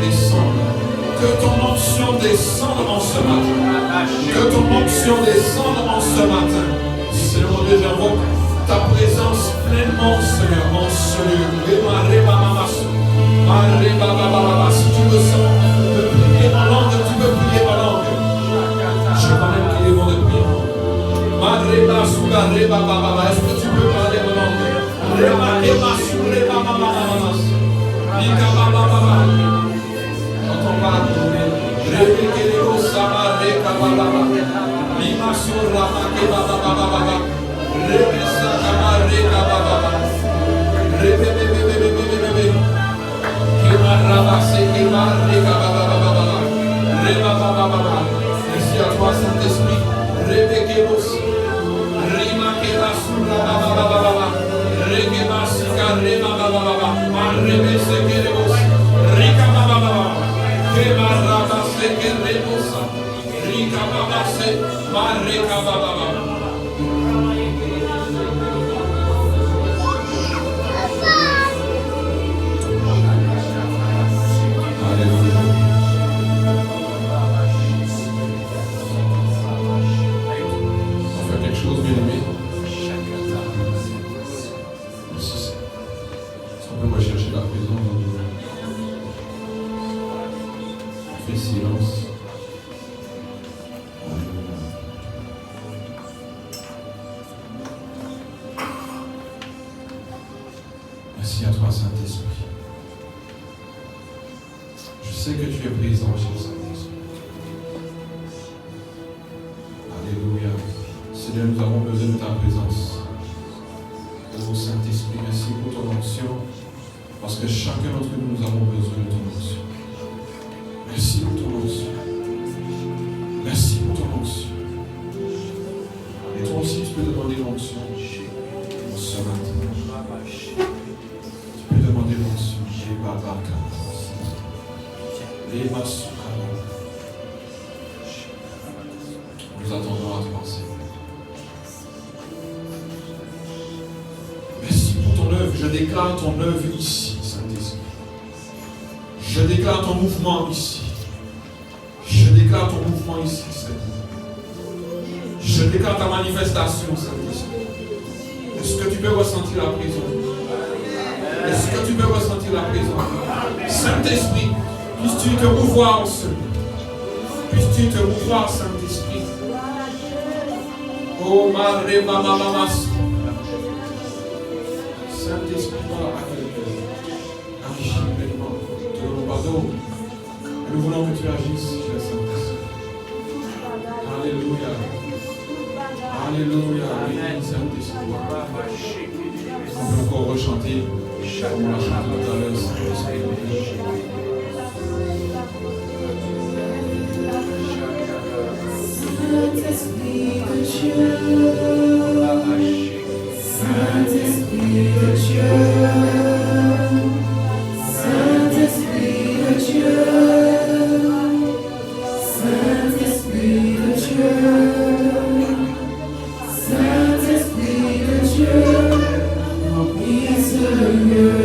descende. Que ton onction descende en ce matin. Que ton onction descende en ce matin. Seigneur mon Dieu, j'invoque ta présence pleinement, Seigneur, en ce lieu. Si tu me sens de prier en langue, tu peux prier en langue. Je vois même qu'il est bon de prier en langue. Est-ce que tu peux parler en langue? J'entends pas la tournée. Merci à toi, Saint-Esprit. Merci à toi, Saint-Esprit. Je sais que tu es présent chez le Saint-Esprit. Alléluia. Seigneur, nous avons besoin de ta présence. Oh Saint-Esprit, merci pour ton onction. Parce que chacun d'entre nous, nous avons besoin de ton onction. Merci pour ton onction. Merci pour ton onction. Et toi aussi, tu peux demander l'onction ce matin. Tu peux demander l'onction. Nous attendons à toi, Seigneur. Merci pour ton œuvre. Je déclare ton œuvre ici, Saint-Esprit. Je déclare ton mouvement ici. Je déclare ton mouvement ici, Seigneur. Je déclare ta manifestation, Saint-Esprit. Est-ce que tu peux ressentir la présence? Est-ce que tu peux ressentir la présence? Saint-Esprit, puisses-tu te mouvoir en ce lieu? Puisses-tu te mouvoir, Saint-Esprit? Oh, Marie, Maman, Saint-Esprit, agis pleinement. Te donnons pardon. Nous voulons que tu agisses, cher Saint-Esprit. Alléluia. Alléluia. Amen, Saint-Esprit. On peut encore rechanter comme on l'a chanté tout à l'heure, Saint-Esprit. Saint-Esprit de Dieu, Saint-Esprit de Dieu, Saint-Esprit de Dieu, Saint-Esprit de Dieu, Saint-Esprit de Dieu, remplis ce lieu.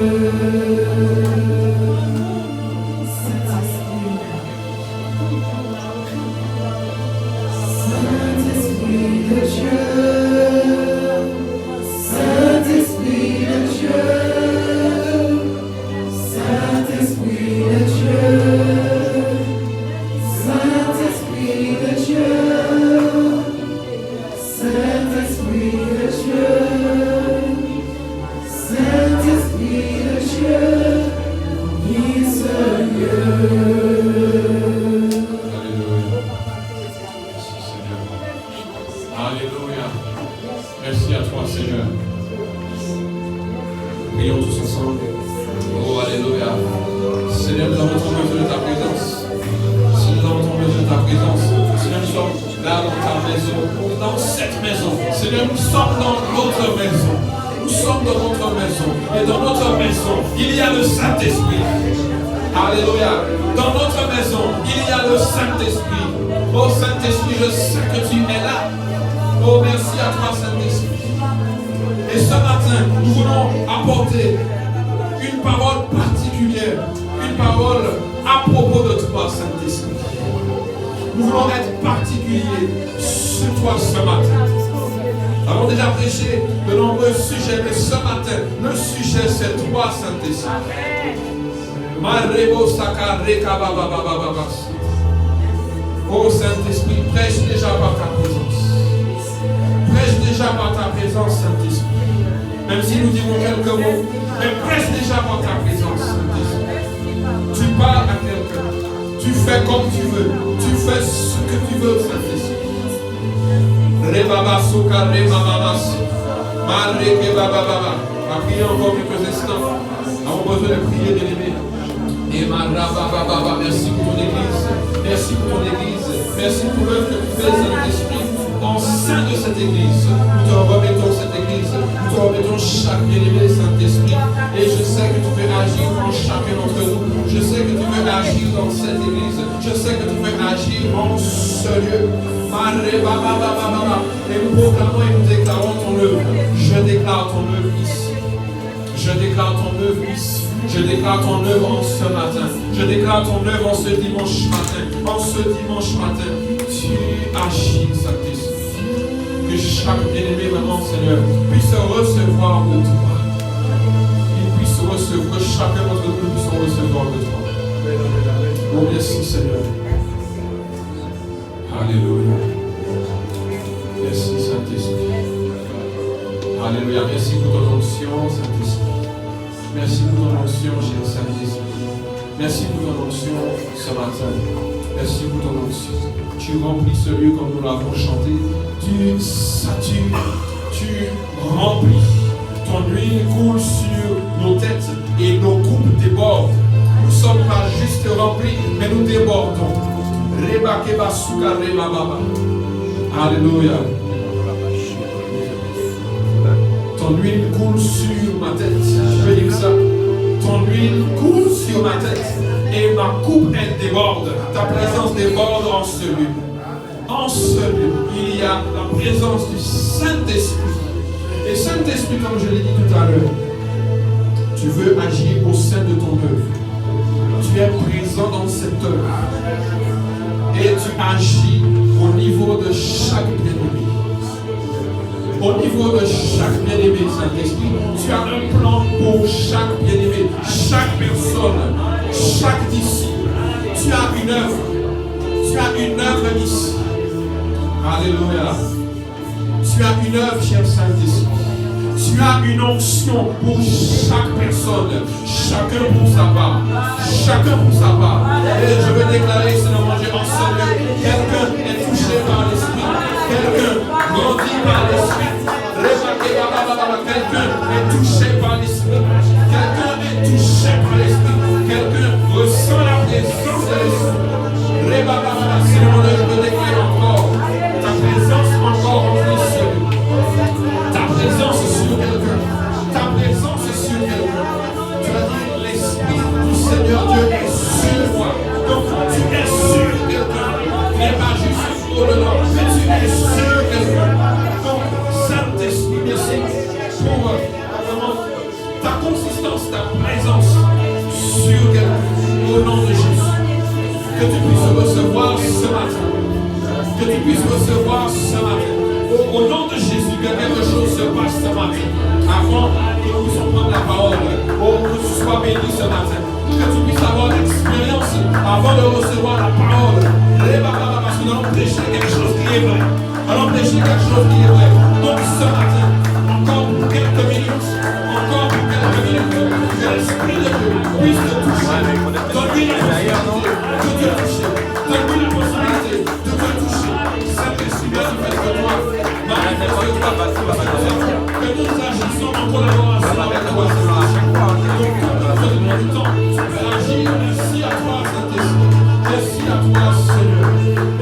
Et ce matin, nous voulons apporter une parole particulière une parole à propos de toi, Saint-Esprit. Nous voulons être particuliers sur toi ce matin. Nous avons déjà prêché de nombreux sujets, mais ce matin, le sujet c'est toi, Saint-Esprit. Oh Saint-Esprit, prêche déjà par ta présence. Prêche déjà par ta présence, Saint-Esprit. Même si nous disons quelques mots, mais prêche déjà par ta présence, Saint-Esprit. Tu parles à quelqu'un. Tu fais comme tu veux. Tu fais ce que tu veux, Saint-Esprit. Rebabasuka, rebababas. Mareke babababa. On va prier encore quelques instants. Nous avons besoin de prier, bien-aimés. Et marabababa, merci pour ton église. Merci pour ton église. Merci pour l'œuvre que tu fais, Saint-Esprit, en sein de cette église. Nous te remettons cette église. Nous te remettons chaque bien-aimé, Saint-Esprit. Et je sais que tu veux agir en chacun d'entre nous. Je sais que tu veux agir dans cette église. Je sais que tu veux agir en ce lieu. Et nous proclamons et nous déclarons ton œuvre. Je déclare ton œuvre ici. Je déclare ton œuvre ici. Je déclare ton œuvre en ce matin. Je déclare ton œuvre en ce dimanche matin. En ce dimanche matin, tu agis, Saint-Esprit. Que chaque bien-aimé, maintenant, Seigneur, puisse recevoir de toi. Il puisse recevoir, que chacun d'entre nous puisse recevoir de toi. Oh, merci, Seigneur. Alléluia. Merci, Saint-Esprit. Alléluia. Merci pour ton onction, Saint-Esprit. Merci pour ton onction, cher Saint-Esprit. Merci pour ton onction ce matin. Merci pour ton onction. Tu remplis ce lieu comme nous l'avons chanté. Tu satures, tu remplis. Ton huile coule sur nos têtes et nos coupes débordent. Nous ne sommes pas juste remplis, mais nous débordons. Reba keba suka reba baba. Alléluia. Ton huile coule sur ma tête. Je veux dire ça. Ton huile coule sur ma tête et ma coupe elle déborde. Ta présence déborde en ce lieu. En ce lieu, il y a la présence du Saint-Esprit. Et Saint-Esprit, comme je l'ai dit tout à l'heure, tu veux agir au sein de ton œuvre. Tu es présent dans cette œuvre. Et tu agis au niveau de chaque bien-aimé. Au niveau de chaque bien-aimé, Saint-Esprit, tu as un plan pour chaque bien-aimé, chaque personne, chaque disciple. Tu as une œuvre. Tu as une œuvre ici. Alléluia. Tu as une œuvre, cher Saint-Esprit. Tu as une onction pour chaque personne, chacun pour sa part, chacun pour sa part. Et je veux déclarer, c'est de manger ensemble. Quelqu'un est touché par l'Esprit, quelqu'un grandit par l'Esprit. Quelqu'un est touché par l'Esprit, quelqu'un est touché par l'Esprit, quelqu'un ressent la présence de l'Esprit. C'est le moment où je veux déclarer encore ta présence encore en plus. Ta présence sur quelqu'un. Ta présence sur quelqu'un. Tu vas dire, l'Esprit du Seigneur Dieu est sur moi. Donc tu es sur quelqu'un. Mais pas juste au-delà, mais tu es sur quelqu'un. Donc, Saint-Esprit, merci pour ta consistance, ta présence sur quelqu'un. Au nom de Jésus. Que tu puisses recevoir ce matin. Que tu puisses recevoir ce matin. Au nom de Jésus, que quelque chose se passe ce matin. Avant que nous puissions prendre la parole. Que tu sois béni ce matin. Que tu puisses avoir l'expérience avant de recevoir la parole. Parce que nous allons prêcher quelque chose qui est vrai. Nous allons prêcher quelque chose qui est vrai. Donc ce matin, encore pour quelques minutes, que l'Esprit de Dieu puisse te toucher. Donne-lui la possibilité de te toucher. Donne-lui la possibilité de te toucher. Saint-Esprit, viens nous faire de toi. Que nous agissons en collaboration avec toi. Donc, donne-nous du temps. Agis. Merci à toi, Saint-Esprit. Merci à toi, Seigneur.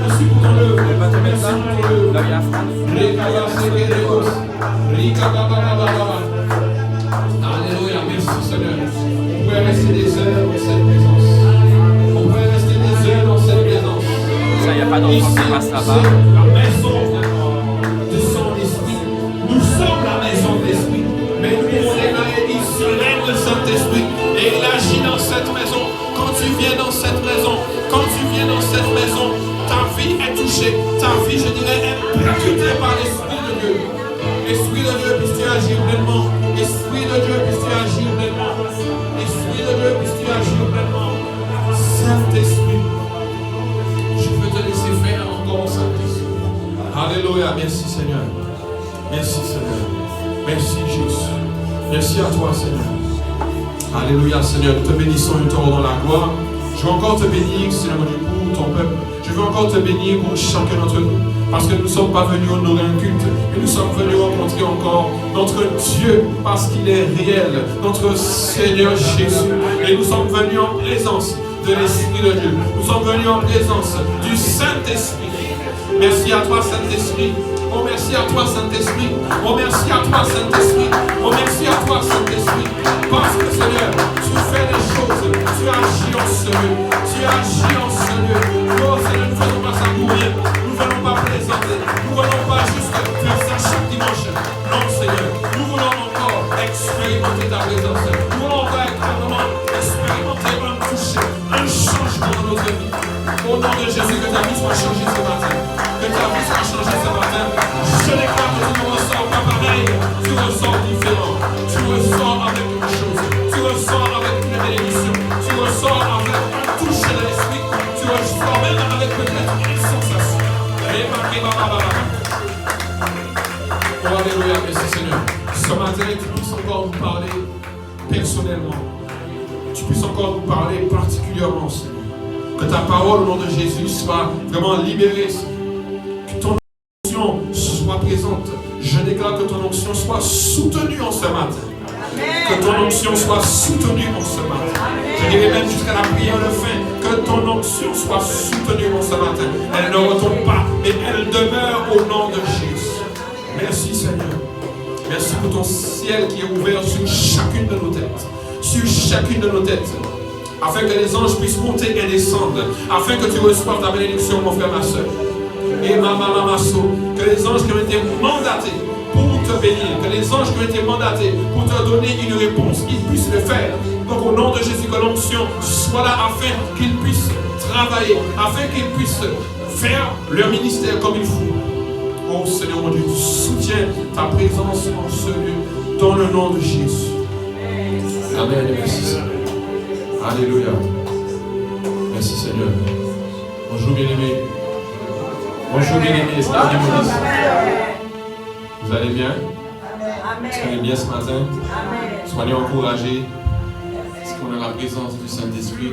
Merci pour ton œuvre. Merci pour ton œuvre. Alléluia, merci Seigneur. On pourrait rester des heures dans cette présence. On pourrait rester des heures dans cette présence. Ça, il n'y a pas d'enfant qui passe là-bas. La maison de son esprit. Nous sommes la maison de l'esprit. Mais nous, on est là et ici, règne le Saint-Esprit. Et il agit dans cette maison. Esprit de Dieu, puisses-tu agir pleinement. Esprit de Dieu, puisses-tu agir pleinement. Esprit de Dieu, puisses-tu agir pleinement. Saint-Esprit, je veux te laisser faire encore, Saint-Esprit. Alléluia, merci Seigneur. Merci Seigneur. Merci Jésus. Merci à toi Seigneur. Alléluia Seigneur, nous te bénissons et nous te rendons la gloire. Je veux encore te bénir, Seigneur mon Dieu, pour ton peuple. Je veux encore te bénir pour chacun d'entre nous. Parce que nous ne sommes pas venus honorer un culte, mais nous sommes venus rencontrer encore notre Dieu parce qu'il est réel, notre Seigneur Jésus. Et nous sommes venus en présence de l'Esprit de Dieu. Nous sommes venus en présence du Saint-Esprit. Merci à toi Saint-Esprit. Oh merci à toi Saint-Esprit. Oh merci à toi Saint-Esprit. Oh merci à toi Saint-Esprit. Parce que Seigneur, tu fais des choses. Tu agis en ce lieu. Tu agis en ce lieu. Oh Seigneur, nous ne faisons pas ça pour rien. Nous ne venons pas présenter. Nous ne venons pas juste faire ça chaque dimanche. Non Seigneur, nous voulons encore expérimenter ta présence. Nous voulons encore vraiment expérimenter un toucher, un changement dans notre vie. Au nom de Jésus, que ta vie soit changée ce matin. Que ta vie soit changée ce matin. Je déclare que tu ne ressors pas pareil. Tu ressors différent. Tu ressors avec quelque chose. Tu ressors avec une bénédiction. Tu ressors avec un toucher de l'esprit. Tu ressors même avec peut-être une sensation. Oh, alléluia, merci Seigneur. Ce matin, tu puisses encore nous parler personnellement. Tu puisses encore nous parler particulièrement, Seigneur. Que ta parole au nom de Jésus soit vraiment libérée. Que ton onction soit présente. Je déclare que ton onction soit soutenue en ce matin. Que ton onction soit soutenue en ce matin. Je dirais même jusqu'à la prière de fin. Que ton onction soit soutenue en ce matin. Elle ne retombe pas, mais elle demeure au nom de Jésus. Merci Seigneur. Merci pour ton ciel qui est ouvert sur chacune de nos têtes. Sur chacune de nos têtes. Afin que les anges puissent monter et descendre. Afin que tu reçoives ta bénédiction, mon frère, ma soeur. Et que les anges qui ont été mandatés pour te bénir, que les anges qui ont été mandatés pour te donner une réponse, ils puissent le faire. Donc au nom de Jésus, que l'onction soit là afin qu'ils puissent travailler, afin qu'ils puissent faire leur ministère comme il faut. Oh Seigneur mon Dieu, soutiens ta présence en ce lieu, dans le nom de Jésus. Amen et merci Seigneur. Alléluia. Merci Seigneur. Bonjour bien-aimés. Bonjour bien-aimés. Est-ce que vous allez bien? Est-ce qu'on est bien ce matin? Soyez encouragés. Est-ce qu'on a la présence du Saint-Esprit?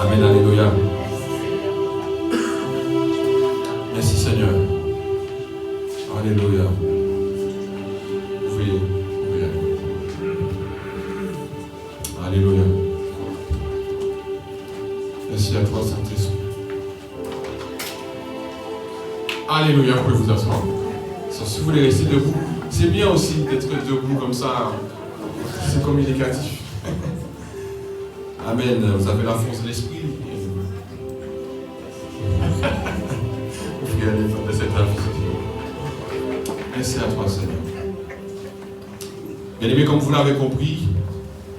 Amen. Alléluia. Merci Seigneur. Alléluia. Oui. Alléluia. Merci à toi, Saint-Esprit. Alléluia, vous pouvez vous asseoir. Si vous voulez rester debout, c'est bien aussi d'être debout comme ça. C'est communicatif. Amen. Vous avez la force de l'esprit. Vous pouvez aller de cette vie. Merci à toi, Seigneur. Bien aimé, comme vous l'avez compris,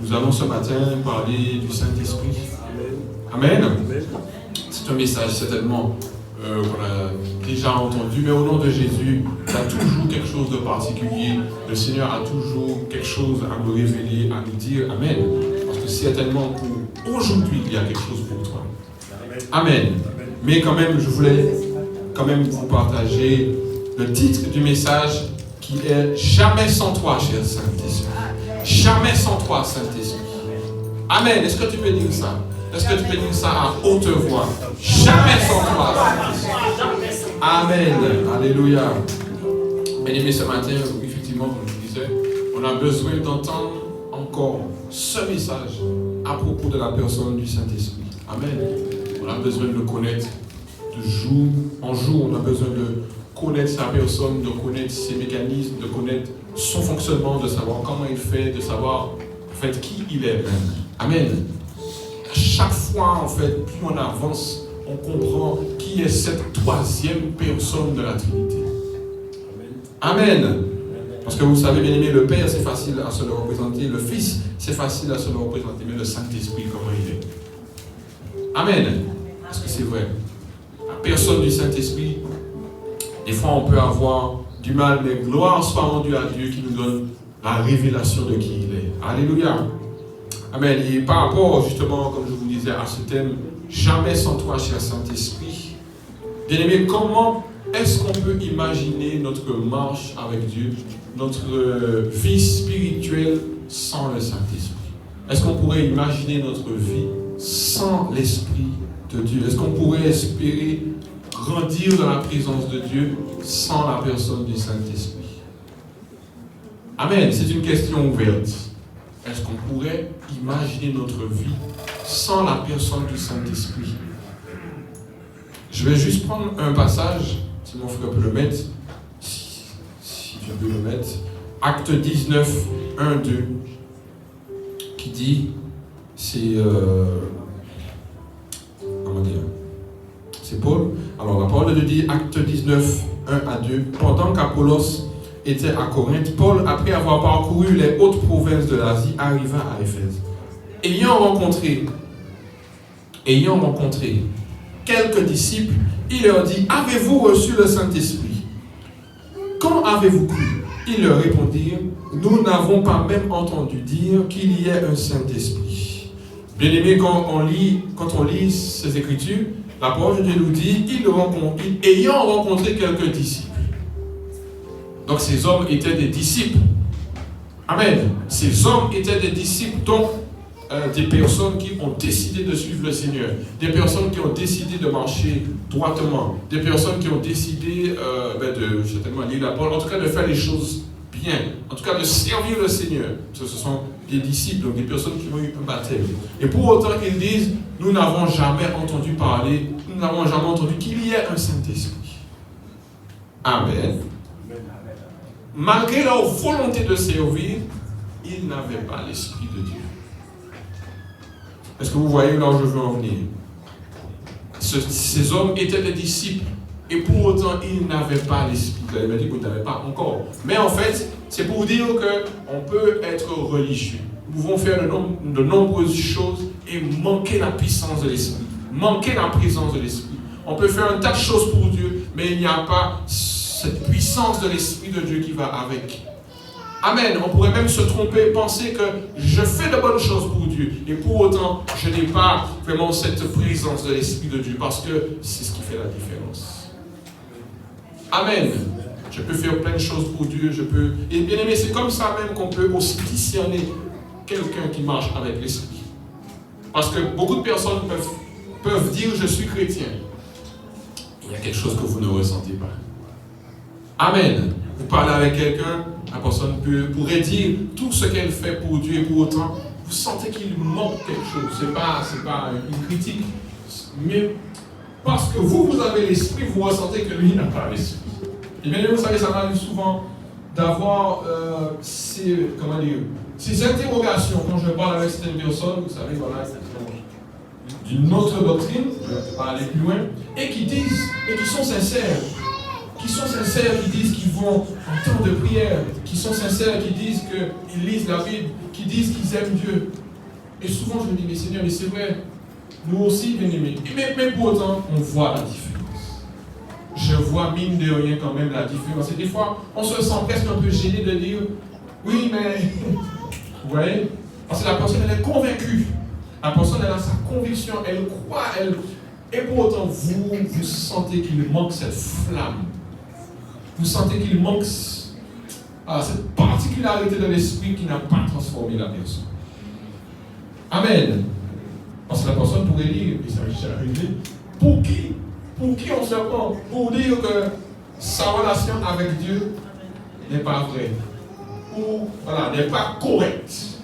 nous allons ce matin parler du Saint-Esprit. Amen. C'est un message certainement qu'on a déjà entendu, mais au nom de Jésus, il y a toujours quelque chose de particulier. Le Seigneur a toujours quelque chose à nous révéler, à nous dire. Amen. Parce que certainement pour aujourd'hui, il y a quelque chose pour toi. Amen. Mais quand même, je voulais quand même vous partager le titre du message qui est « Jamais sans toi, cher Saint-Esprit ». Jamais sans toi, Saint-Esprit. Amen. Est-ce que tu peux dire ça? Est-ce que tu peux dire ça à haute voix? Jamais sans toi, Saint-Esprit. Amen. Alléluia. Bien-aimés, ce matin, effectivement, comme je disais, on a besoin d'entendre encore ce message à propos de la personne du Saint-Esprit. Amen. On a besoin de le connaître de jour en jour. On a besoin de connaître sa personne, de connaître ses mécanismes, de connaître son fonctionnement, de savoir comment il fait, de savoir en fait qui il est même. Amen. À chaque fois, en fait, plus on avance, on comprend qui est cette troisième personne de la Trinité. Amen. Parce que vous savez, bien aimé, le Père, c'est facile à se le représenter, le Fils, c'est facile à se le représenter, mais le Saint-Esprit, comment il est. Amen. Est-ce que c'est vrai? La personne du Saint-Esprit, des fois, on peut avoir du mal, mais gloire soit rendue à Dieu qui nous donne la révélation de qui il est. Alléluia. Amen. Et par rapport justement, comme je vous disais, à ce thème, jamais sans toi, cher Saint-Esprit, bien-aimé, comment est-ce qu'on peut imaginer notre marche avec Dieu, notre vie spirituelle sans le Saint-Esprit? Est-ce qu'on pourrait imaginer notre vie sans l'Esprit de Dieu? Est-ce qu'on pourrait espérer grandir dans la présence de Dieu sans la personne du Saint-Esprit? Amen. C'est une question ouverte. Est-ce qu'on pourrait imaginer notre vie sans la personne du Saint-Esprit? Je vais juste prendre un passage, si mon frère peut le mettre, si je peux le mettre. Acte 19, 1, 2, qui dit, c'est comment dire? C'est Paul. Alors la parole de Dieu dit, Acte 19, 1 à 2, pendant qu'Apollos était à Corinthe, Paul, après avoir parcouru les hautes provinces de l'Asie, arriva à Éphèse. Ayant rencontré quelques disciples, il leur dit, avez-vous reçu le Saint-Esprit? Quand avez-vous cru? Ils leur répondirent, nous n'avons pas même entendu dire qu'il y ait un Saint-Esprit. Bien-aimés, quand on lit ces Écritures, la parole de Dieu nous dit, ayant rencontré quelques disciples. Donc ces hommes étaient des disciples. Amen. Ces hommes étaient des disciples, donc des personnes qui ont décidé de suivre le Seigneur, des personnes qui ont décidé de marcher droitement, des personnes qui ont décidé de certainement lire la parole, en tout cas de faire les choses bien, en tout cas de servir le Seigneur. Ce sont des disciples, donc des personnes qui ont eu un baptême. Et pour autant ils disent, nous n'avons jamais entendu parler, nous n'avons jamais entendu qu'il y ait un Saint-Esprit. Amen. Malgré leur volonté de servir, ils n'avaient pas l'Esprit de Dieu. Est-ce que vous voyez là où je veux en venir? Ces hommes étaient des disciples et pour autant ils n'avaient pas l'Esprit. Vous avez dit que vous n'avez pas encore. Mais en fait, c'est pour dire qu'on peut être religieux. Nous pouvons faire de nombreuses choses et manquer la puissance de l'Esprit, manquer la présence de l'Esprit. On peut faire un tas de choses pour Dieu, mais il n'y a pas cette puissance de l'Esprit de Dieu qui va avec. Amen. On pourrait même se tromper, penser que je fais de bonnes choses pour Dieu et pour autant, je n'ai pas vraiment cette présence de l'Esprit de Dieu parce que c'est ce qui fait la différence. Amen. Je peux faire plein de choses pour Dieu, Et bien aimé, c'est comme ça même qu'on peut aussi discerner quelqu'un qui marche avec l'Esprit. Parce que beaucoup de personnes peuvent dire je suis chrétien. Il y a quelque chose que vous ne ressentez pas. Amen. Vous parlez avec quelqu'un, la personne pourrait dire tout ce qu'elle fait pour Dieu et pour autant, vous sentez qu'il manque quelque chose. C'est pas une critique, mais parce que vous avez l'esprit, vous ressentez que lui n'a pas l'esprit. Et bien, vous savez, ça m'arrive souvent d'avoir ces interrogations quand je parle avec certaines personnes, vous savez, voilà, d'une autre doctrine, je ne vais pas aller plus loin, et qui sont sincères. Qui disent qu'ils vont en temps de prière, qui sont sincères, qui disent qu'ils lisent la Bible, qui disent qu'ils aiment Dieu. Et souvent je me dis, mais Seigneur, mais c'est vrai, nous aussi, bien-aimés. Mais pour autant, on voit la différence. Je vois mine de rien quand même la différence. Et des fois, on se sent presque un peu gêné de dire, oui, mais, vous voyez, parce que la personne, elle est convaincue. La personne, elle a sa conviction, elle croit, et pour autant, vous sentez qu'il manque cette flamme. Vous sentez qu'il manque cette particularité de l'esprit qui n'a pas transformé la personne. Amen. Parce que la personne pourrait dire, et ça m'est arrivé, pour qui on se prend? Pour dire que sa relation avec Dieu n'est pas vraie. Ou, n'est pas correcte.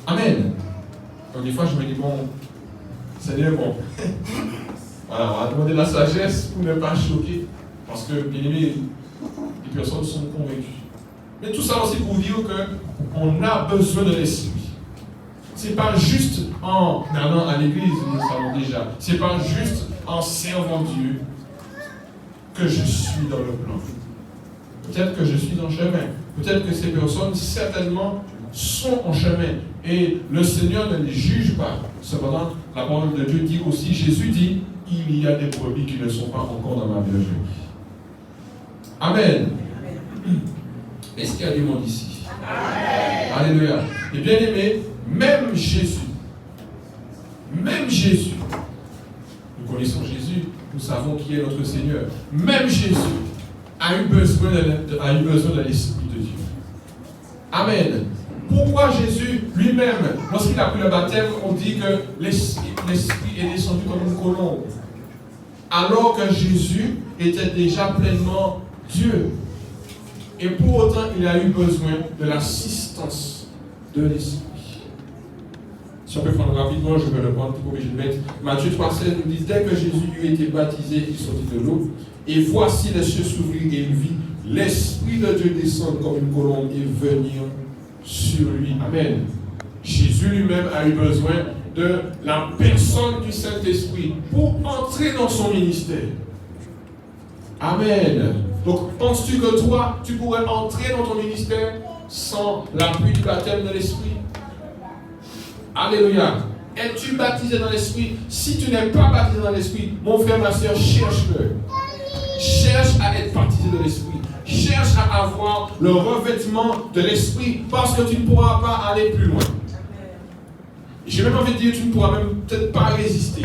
Amen. Donc des fois je me dis, bon, Seigneur, bon, on va demander la sagesse pour ne pas choquer. Parce que, bien aimé, les personnes sont convaincues. Mais tout ça aussi pour dire qu'on a besoin de l'esprit. Ce n'est pas juste en allant à l'église, nous le savons déjà. Ce n'est pas juste en servant Dieu que je suis dans le plan. Peut-être que je suis en chemin. Peut-être que ces personnes, certainement, sont en chemin. Et le Seigneur ne les juge pas. Cependant, la parole de Dieu dit aussi, Jésus dit, il y a des brebis qui ne sont pas encore dans ma bergerie. Amen. Est-ce qu'il y a du monde ici? Alléluia. Et bien aimé, même Jésus, nous connaissons Jésus, nous savons qui est notre Seigneur. Même Jésus a eu besoin de l'Esprit de Dieu. Amen. Pourquoi Jésus lui-même, lorsqu'il a pris le baptême, on dit que l'Esprit est descendu comme une colombe, alors que Jésus était déjà pleinement Dieu. Et pour autant, il a eu besoin de l'assistance de l'Esprit. Si on peut prendre rapidement, je vais le prendre, pour que je le mette. Matthieu 3,16 nous dit, dès que Jésus eut été baptisé, il sortit de l'eau. Et voici les cieux s'ouvrir et il vit l'Esprit de Dieu descendre comme une colombe et venir sur lui. Amen. Jésus lui-même a eu besoin de la personne du Saint-Esprit pour entrer dans son ministère. Amen. Donc, penses-tu que toi, tu pourrais entrer dans ton ministère sans l'appui du baptême de l'Esprit? Alléluia. Es-tu baptisé dans l'Esprit? Si tu n'es pas baptisé dans l'Esprit, mon frère, ma soeur, cherche-le. Cherche à être baptisé de l'Esprit. Cherche à avoir le revêtement de l'Esprit parce que tu ne pourras pas aller plus loin. J'ai même envie de dire, tu ne pourras même peut-être pas résister.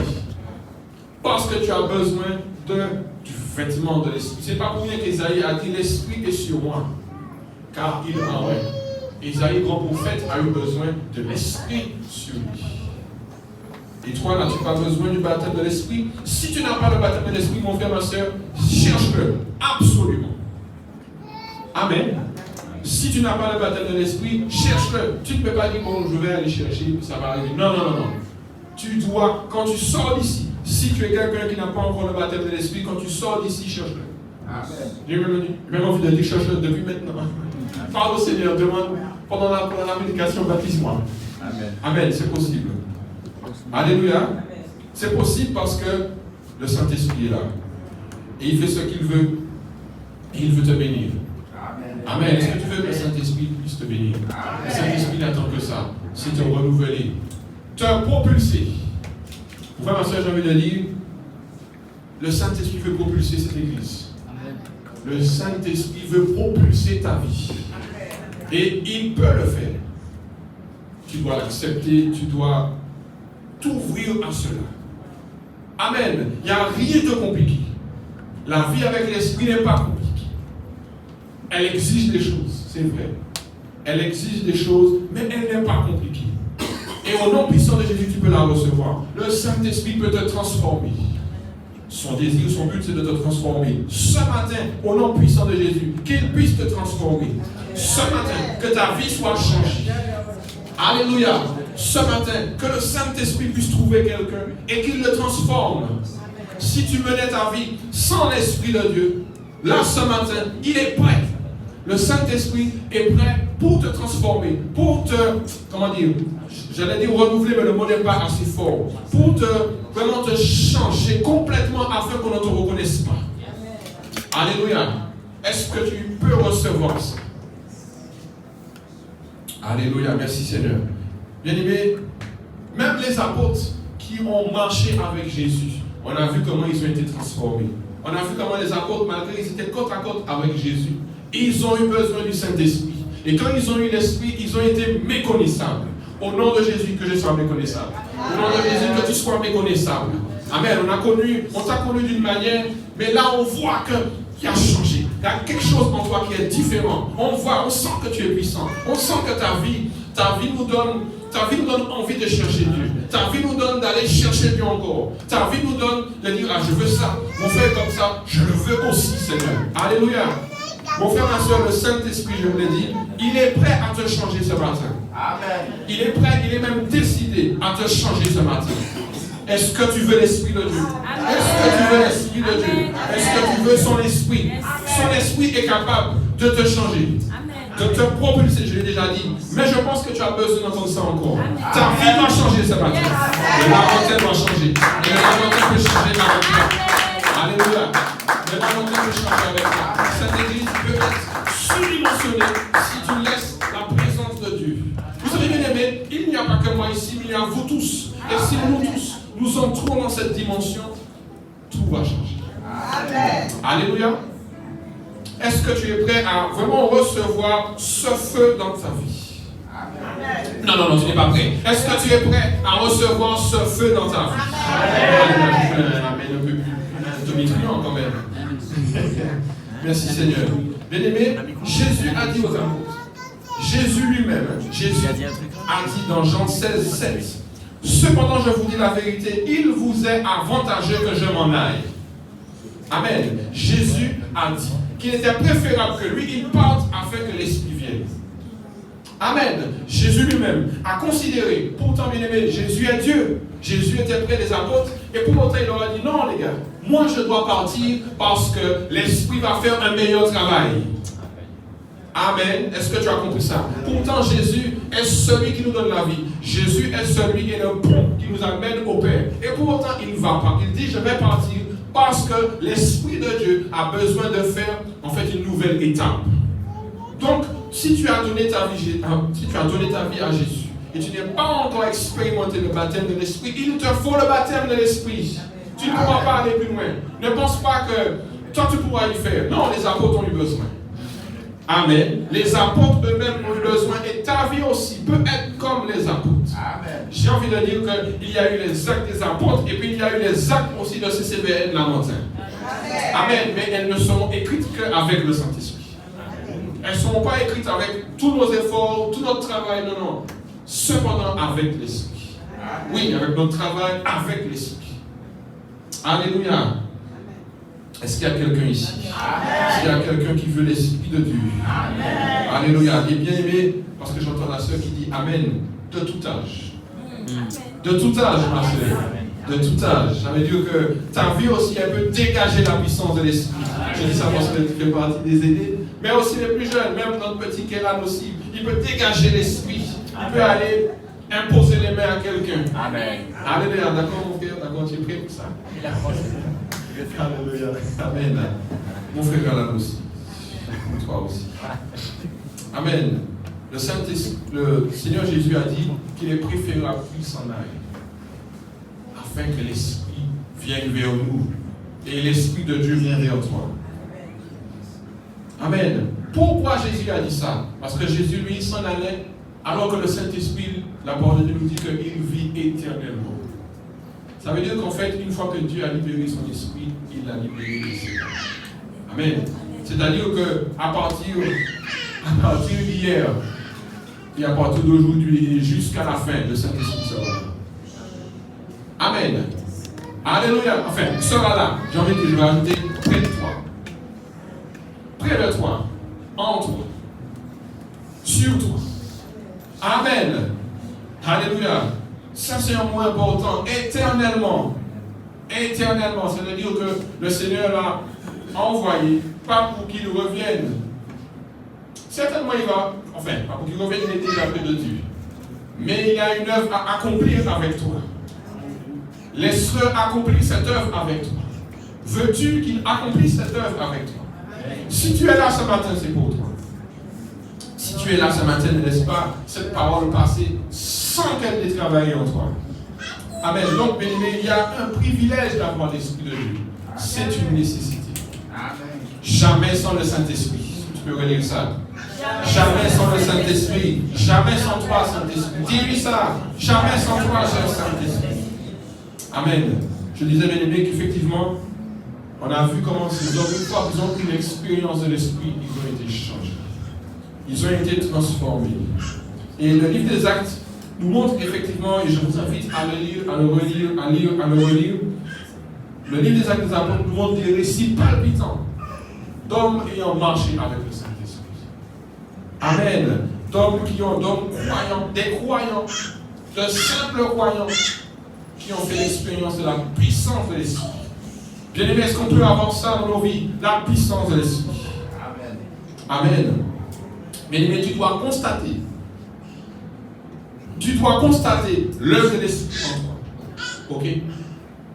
Parce que tu as besoin du vêtement de l'Esprit. Ce n'est pas pour rien qu'Ésaïe a dit, l'Esprit est sur moi, car il en est. Ésaïe, grand prophète, a eu besoin de l'Esprit sur lui. Et toi, n'as-tu pas besoin du baptême de l'Esprit? Si tu n'as pas le baptême de l'Esprit, mon frère, ma soeur, cherche-le. Absolument. Amen. Si tu n'as pas le baptême de l'Esprit, cherche-le. Tu ne peux pas dire, bon, je vais aller chercher, puis ça va arriver. Non. Tu dois, quand tu sors d'ici, si tu es quelqu'un qui n'a pas encore le baptême de l'Esprit, quand tu sors d'ici, cherche-le. J'ai même envie de dire, cherche-le depuis maintenant. Parle au Seigneur, demande, pendant la médication, baptise-moi. Amen, c'est possible. Alléluia. C'est possible parce que le Saint-Esprit est là. Et il fait ce qu'il veut. Et il veut te bénir. Amen. Est-ce que tu veux que le Saint-Esprit puisse te bénir? Le Saint-Esprit n'attend que ça. C'est te renouveler. Te propulser. Frère, ma soeur, j'ai envie de dire, le Saint-Esprit veut propulser cette église. Le Saint-Esprit veut propulser ta vie. Et il peut le faire. Tu dois l'accepter, tu dois t'ouvrir à cela. Amen. Il n'y a rien de compliqué. La vie avec l'Esprit n'est pas compliquée. Elle exige des choses, c'est vrai. Elle exige des choses, mais elle n'est pas compliquée. Et au nom puissant de Jésus, tu peux la recevoir. Le Saint-Esprit peut te transformer. Son désir, son but, c'est de te transformer. Ce matin, au nom puissant de Jésus, qu'il puisse te transformer. Ce matin, que ta vie soit changée. Alléluia. Ce matin, que le Saint-Esprit puisse trouver quelqu'un et qu'il le transforme. Si tu menais ta vie sans l'Esprit de Dieu, là, ce matin, il est prêt. Le Saint-Esprit est prêt pour te transformer, pour te, j'allais dire renouveler, mais le mot n'est pas assez fort, pour vraiment te changer complètement afin qu'on ne te reconnaisse pas. Alléluia. Est-ce que tu peux recevoir ça? Alléluia. Merci Seigneur. Bien-aimés, même les apôtres qui ont marché avec Jésus, on a vu comment ils ont été transformés. On a vu comment les apôtres, malgré qu'ils étaient côte à côte avec Jésus, ils ont eu besoin du Saint-Esprit. Et quand ils ont eu l'Esprit, ils ont été méconnaissables. Au nom de Jésus, que je sois méconnaissable. Au nom de Jésus, que tu sois méconnaissable. Amen. On t'a connu d'une manière, mais là on voit qu'il a changé. Il y a quelque chose en toi qui est différent. On sent que tu es puissant. On sent que ta vie nous donne envie de chercher Dieu. Ta vie nous donne d'aller chercher Dieu encore. Ta vie nous donne de dire, ah, je veux ça. Mon frère comme ça, je le veux aussi, Seigneur. Alléluia. Mon frère, ma soeur, le Saint-Esprit, je vous l'ai dit, il est prêt à te changer ce matin. Amen. Il est prêt, il est même décidé à te changer ce matin. Est-ce que tu veux l'Esprit de Dieu? Est-ce que tu veux l'Esprit de Dieu? Est-ce que tu veux son Esprit? Son Esprit est capable de te changer, de te propulser, je l'ai déjà dit. Mais je pense que tu as besoin d'entendre ça encore. Ta vie doit changer ce matin. Le Valentin doit changer. Et le Valentin peut changer avec toi. Alléluia. Le Valentin peut changer avec toi. Cette église peut être surdimensionnée si tu laisses la présence de Dieu. Vous savez, bien aimés, il n'y a pas que moi ici, mais il y a vous tous. Et si nous tous, nous entrons dans cette dimension, tout va changer. Amen. Alléluia. Est-ce que tu es prêt à vraiment recevoir ce feu dans ta vie? Non, tu n'es pas prêt. Est-ce que tu es prêt à recevoir ce feu dans ta vie? Amen. Un peu plus demi-triant quand même. Merci Seigneur. Bien-aimé, Jésus a dit aux apôtres, Jésus lui-même, Jésus a dit dans Jean 16, 7, cependant je vous dis la vérité, il vous est avantageux que je m'en aille. Amen. Jésus a dit qu'il était préférable que lui, il parte afin que l'Esprit vienne. Amen. Jésus lui-même a considéré, pourtant bien aimé, Jésus est Dieu. Jésus était près des apôtres et pour autant il leur a dit non les gars, moi je dois partir parce que l'Esprit va faire un meilleur travail. Amen. Est-ce que tu as compris ça? Pourtant Jésus est celui qui nous donne la vie. Jésus est celui qui est le pont qui nous amène au Père. Et pour autant il ne va pas. Il dit je vais partir parce que l'Esprit de Dieu a besoin de faire en fait une nouvelle étape. Donc si tu as donné ta vie à Jésus et tu n'as pas encore expérimenté le baptême de l'Esprit, il te faut le baptême de l'Esprit. Tu ne pourras pas aller plus loin. Ne pense pas que toi tu pourras y faire. Non, les apôtres ont eu besoin. Amen. Les apôtres eux-mêmes ont eu besoin et ta vie aussi peut être comme les apôtres. Amen. J'ai envie de dire qu'il y a eu les actes des apôtres et puis il y a eu les actes aussi de CCBN Lamentin. Amen. Mais elles ne seront écrites qu'avec le Saint-Esprit. Elles ne seront pas écrites avec tous nos efforts, tout notre travail, non. Cependant avec l'Esprit. Oui, avec notre travail, avec l'Esprit. Alléluia. Est-ce qu'il y a quelqu'un ici? Est-ce qu'il y a quelqu'un qui veut l'Esprit de Dieu? Amen. Alléluia. Et bien aimé, parce que j'entends la sœur qui dit Amen, de tout âge. De tout âge, ma sœur. De tout âge. Ça veut dire que ta vie aussi, elle peut dégager la puissance de l'Esprit. Je dis ça parce que tu fais partie des aînés. Mais aussi les plus jeunes, même notre petit Kéran aussi, il peut dégager l'Esprit. Il peut aller imposer les mains à quelqu'un. Amen. Alléluia. D'accord, mon frère? D'accord, tu es prêt pour ça? Alléluia. Amen. Mon frère Alan aussi. Toi aussi. Amen. Le Seigneur Jésus a dit qu'il est préférable qu'il s'en aille afin que l'Esprit vienne vers nous et l'Esprit de Dieu vienne vers toi. Amen. Pourquoi Jésus a dit ça? Parce que Jésus, lui, s'en allait alors que le Saint-Esprit, la parole de Dieu nous dit qu'il vit éternellement. Ça veut dire qu'en fait, une fois que Dieu a libéré son esprit, il a libéré l'esprit. Amen. C'est-à-dire qu'à partir d'hier et à partir d'aujourd'hui et jusqu'à la fin, le Saint-Esprit sera là. Amen. Alléluia. Enfin, sera là. J'ai envie de dire, je vais ajouter près de toi. Près de toi. En toi. Sur toi. Amen. Alléluia. Ça c'est un mot important, éternellement. Éternellement, c'est-à-dire que le Seigneur l'a envoyé, pas pour qu'il revienne. Certainement il va, enfin, pas pour qu'il revienne, il est déjà près de Dieu. Mais il y a une œuvre à accomplir avec toi. Laisse-le accomplir cette œuvre avec toi. Veux-tu qu'il accomplisse cette œuvre avec toi? Si tu es là ce matin, c'est pour toi. Si tu es là ce matin, ne laisse pas cette parole passer sans qu'elle ait travaillé en toi. Amen. Donc, bien aimé, il y a un privilège d'avoir l'Esprit de Dieu. C'est une nécessité. Jamais sans le Saint-Esprit. Tu peux relire ça. Jamais sans le Saint-Esprit. Jamais sans toi, Saint-Esprit. Dis-lui ça. Jamais sans toi, cher Saint-Esprit. Amen. Je disais, bien aimé, qu'effectivement, on a vu comment ces hommes, une fois qu'ils ont eu l'expérience de l'Esprit, ils ont été changés. Ils ont été transformés. Et le livre des Actes nous montre effectivement, et je vous invite à le lire, à le relire. Le livre des Actes des Apôtres nous montre des récits palpitants d'hommes ayant marché avec le Saint-Esprit. Amen. D'hommes croyants, des croyants, de simples croyants qui ont fait l'expérience de la puissance de l'Esprit. Bien aimé, est-ce qu'on peut avoir ça dans nos vies? La puissance de l'Esprit. Amen. Amen. Bien aimé, tu dois constater. Tu dois constater l'œuvre de l'Esprit en toi. Ok?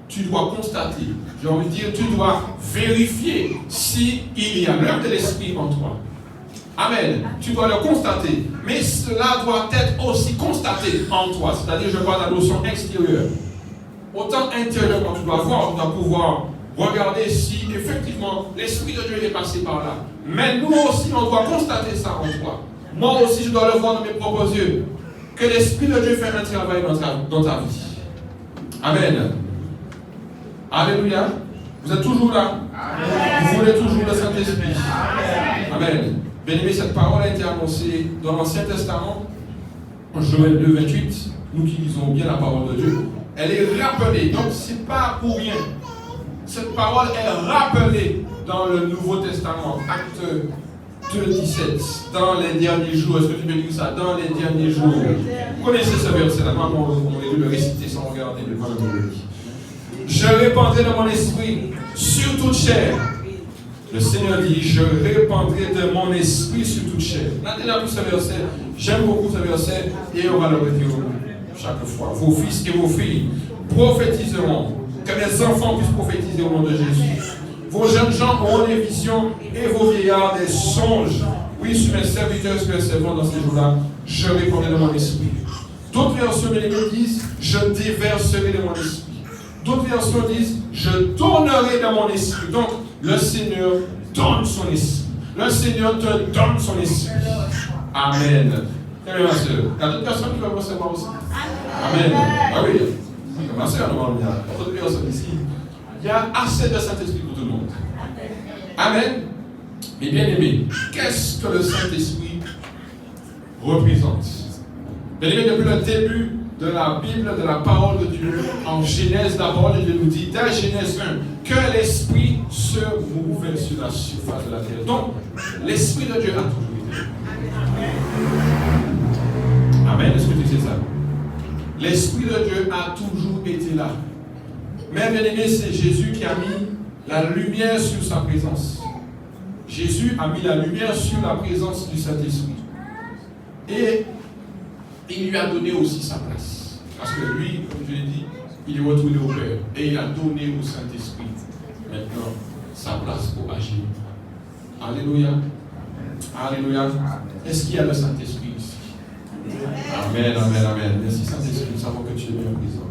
Tu dois constater. J'ai envie de dire, tu dois vérifier s'il y a l'œuvre de l'Esprit en toi. Amen. Tu dois le constater. Mais cela doit être aussi constaté en toi. C'est-à-dire, je vois la notion extérieure. Autant intérieurement, tu dois voir, tu dois pouvoir regarder si effectivement l'Esprit de Dieu est passé par là. Mais nous aussi, on doit constater ça en toi. Moi aussi, je dois le voir dans mes propres yeux. Que l'Esprit de Dieu fait un travail dans ta vie. Amen. Alléluia. Vous êtes toujours là? Amen. Vous voulez toujours le Saint-Esprit? Amen. Bien-aimé, cette parole a été annoncée dans l'Ancien Testament, en Joël 2, 28. Nous qui lisons bien la parole de Dieu, elle est rappelée. Donc, ce n'est pas pour rien. Cette parole est rappelée dans le Nouveau Testament, Acte 2, 17. Dans les derniers jours, est-ce que tu peux dire ça? Dans les derniers jours. Vous connaissez ce verset-là? Moi, on est dû le réciter sans regarder devant le mélodie. Je répandrai de mon esprit sur toute chair. Le Seigneur dit, je répandrai de mon esprit sur toute chair. On a déjà vu ce verset. J'aime beaucoup ce verset et on va le redire chaque fois. Vos fils et vos filles prophétiseront. Que les enfants puissent prophétiser au nom de Jésus. Vos jeunes gens auront des visions et vos vieillards des songes. Oui, sur mes serviteurs et sur mes servants dans ces jours-là, je répandrai de mon esprit. D'autres versions disent, je déverserai de mon esprit. D'autres versions disent, je donnerai de mon esprit. Donc, le Seigneur donne son esprit. Le Seigneur te donne son esprit. Amen. Très bien, ma soeur. Il y a d'autres personnes qui veulent recevoir aussi. Amen. Ah oui. Ma soeur, il y a d'autres personnes ici. Il y a assez de Saint-Esprit pour tout le monde. Amen. Mais bien aimé, qu'est-ce que le Saint-Esprit représente? Bien aimé, depuis le début de la Bible, de la parole de Dieu, en Genèse, la parole de Dieu nous dit, dans Genèse 1, que l'Esprit se mouvait sur la surface de la terre. Donc, l'Esprit de Dieu a toujours été là. Amen, est-ce que tu sais ça? L'Esprit de Dieu a toujours été là. Mais bien aimé, c'est Jésus qui a mis la lumière sur sa présence. Jésus a mis la lumière sur la présence du Saint-Esprit. Et il lui a donné aussi sa place. Parce que lui, comme je l'ai dit, il est retourné au Père. Et il a donné au Saint-Esprit maintenant sa place pour agir. Alléluia. Alléluia. Est-ce qu'il y a le Saint-Esprit ici? Amen, amen, amen. Merci Saint-Esprit, nous savons que tu es bien présent.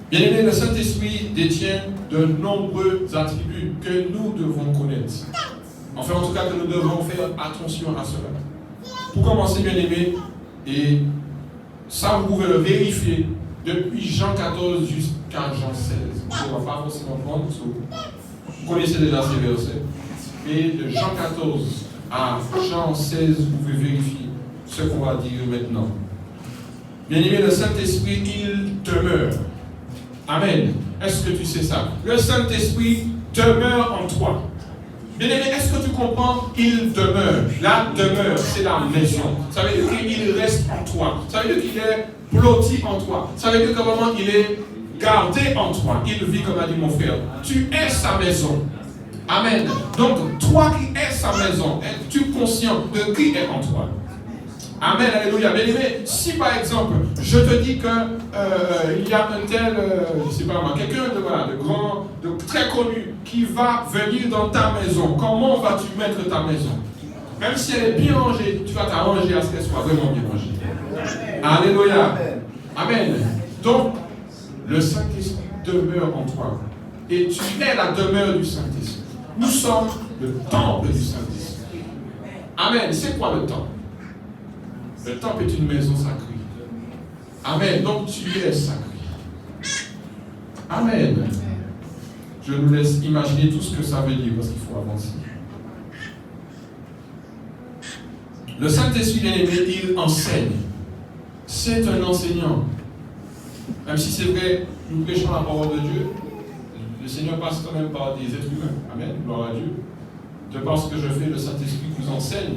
Bien aimé, le Saint-Esprit détient de nombreux attributs que nous devons connaître. Enfin, en tout cas, que nous devons faire attention à cela. Pour commencer, bien aimé, et ça, vous pouvez le vérifier depuis Jean 14 jusqu'à Jean 16. On ne va pas forcément prendre, vous connaissez déjà ces versets. Et de Jean 14 à Jean 16, vous pouvez vérifier ce qu'on va dire maintenant. Bien aimé, le Saint-Esprit, il demeure. Amen. Est-ce que tu sais ça? Le Saint-Esprit demeure en toi. Bien aimé, est-ce que tu comprends? Il demeure. La demeure, c'est la maison. Ça veut dire qu'il reste en toi. Ça veut dire qu'il est blotti en toi. Ça veut dire que vraiment il est gardé en toi. Il vit comme a dit mon frère. Tu es sa maison. Amen. Donc, toi qui es sa maison, es-tu conscient de qui est en toi? Amen, alléluia. Bien aimé, si par exemple, je te dis que il y a un tel, je ne sais pas moi, quelqu'un de grand, de très connu, qui va venir dans ta maison, comment vas-tu mettre ta maison? Même si elle est bien rangée, tu vas t'arranger à ce qu'elle soit vraiment bien rangée. Alléluia. Amen. Donc, le Saint-Esprit demeure en toi. Et tu es la demeure du Saint-Esprit. Nous sommes le temple du Saint-Esprit. Amen. C'est quoi le temple? Le temple est une maison sacrée. Amen. Donc tu es sacré. Amen. Je nous laisse imaginer tout ce que ça veut dire parce qu'il faut avancer. Le Saint-Esprit bien-aimé, il enseigne. C'est un enseignant. Même si c'est vrai, nous prêchons la parole de Dieu, le Seigneur passe quand même par des êtres humains. Amen. Gloire à Dieu. De par ce que je fais, le Saint-Esprit vous enseigne.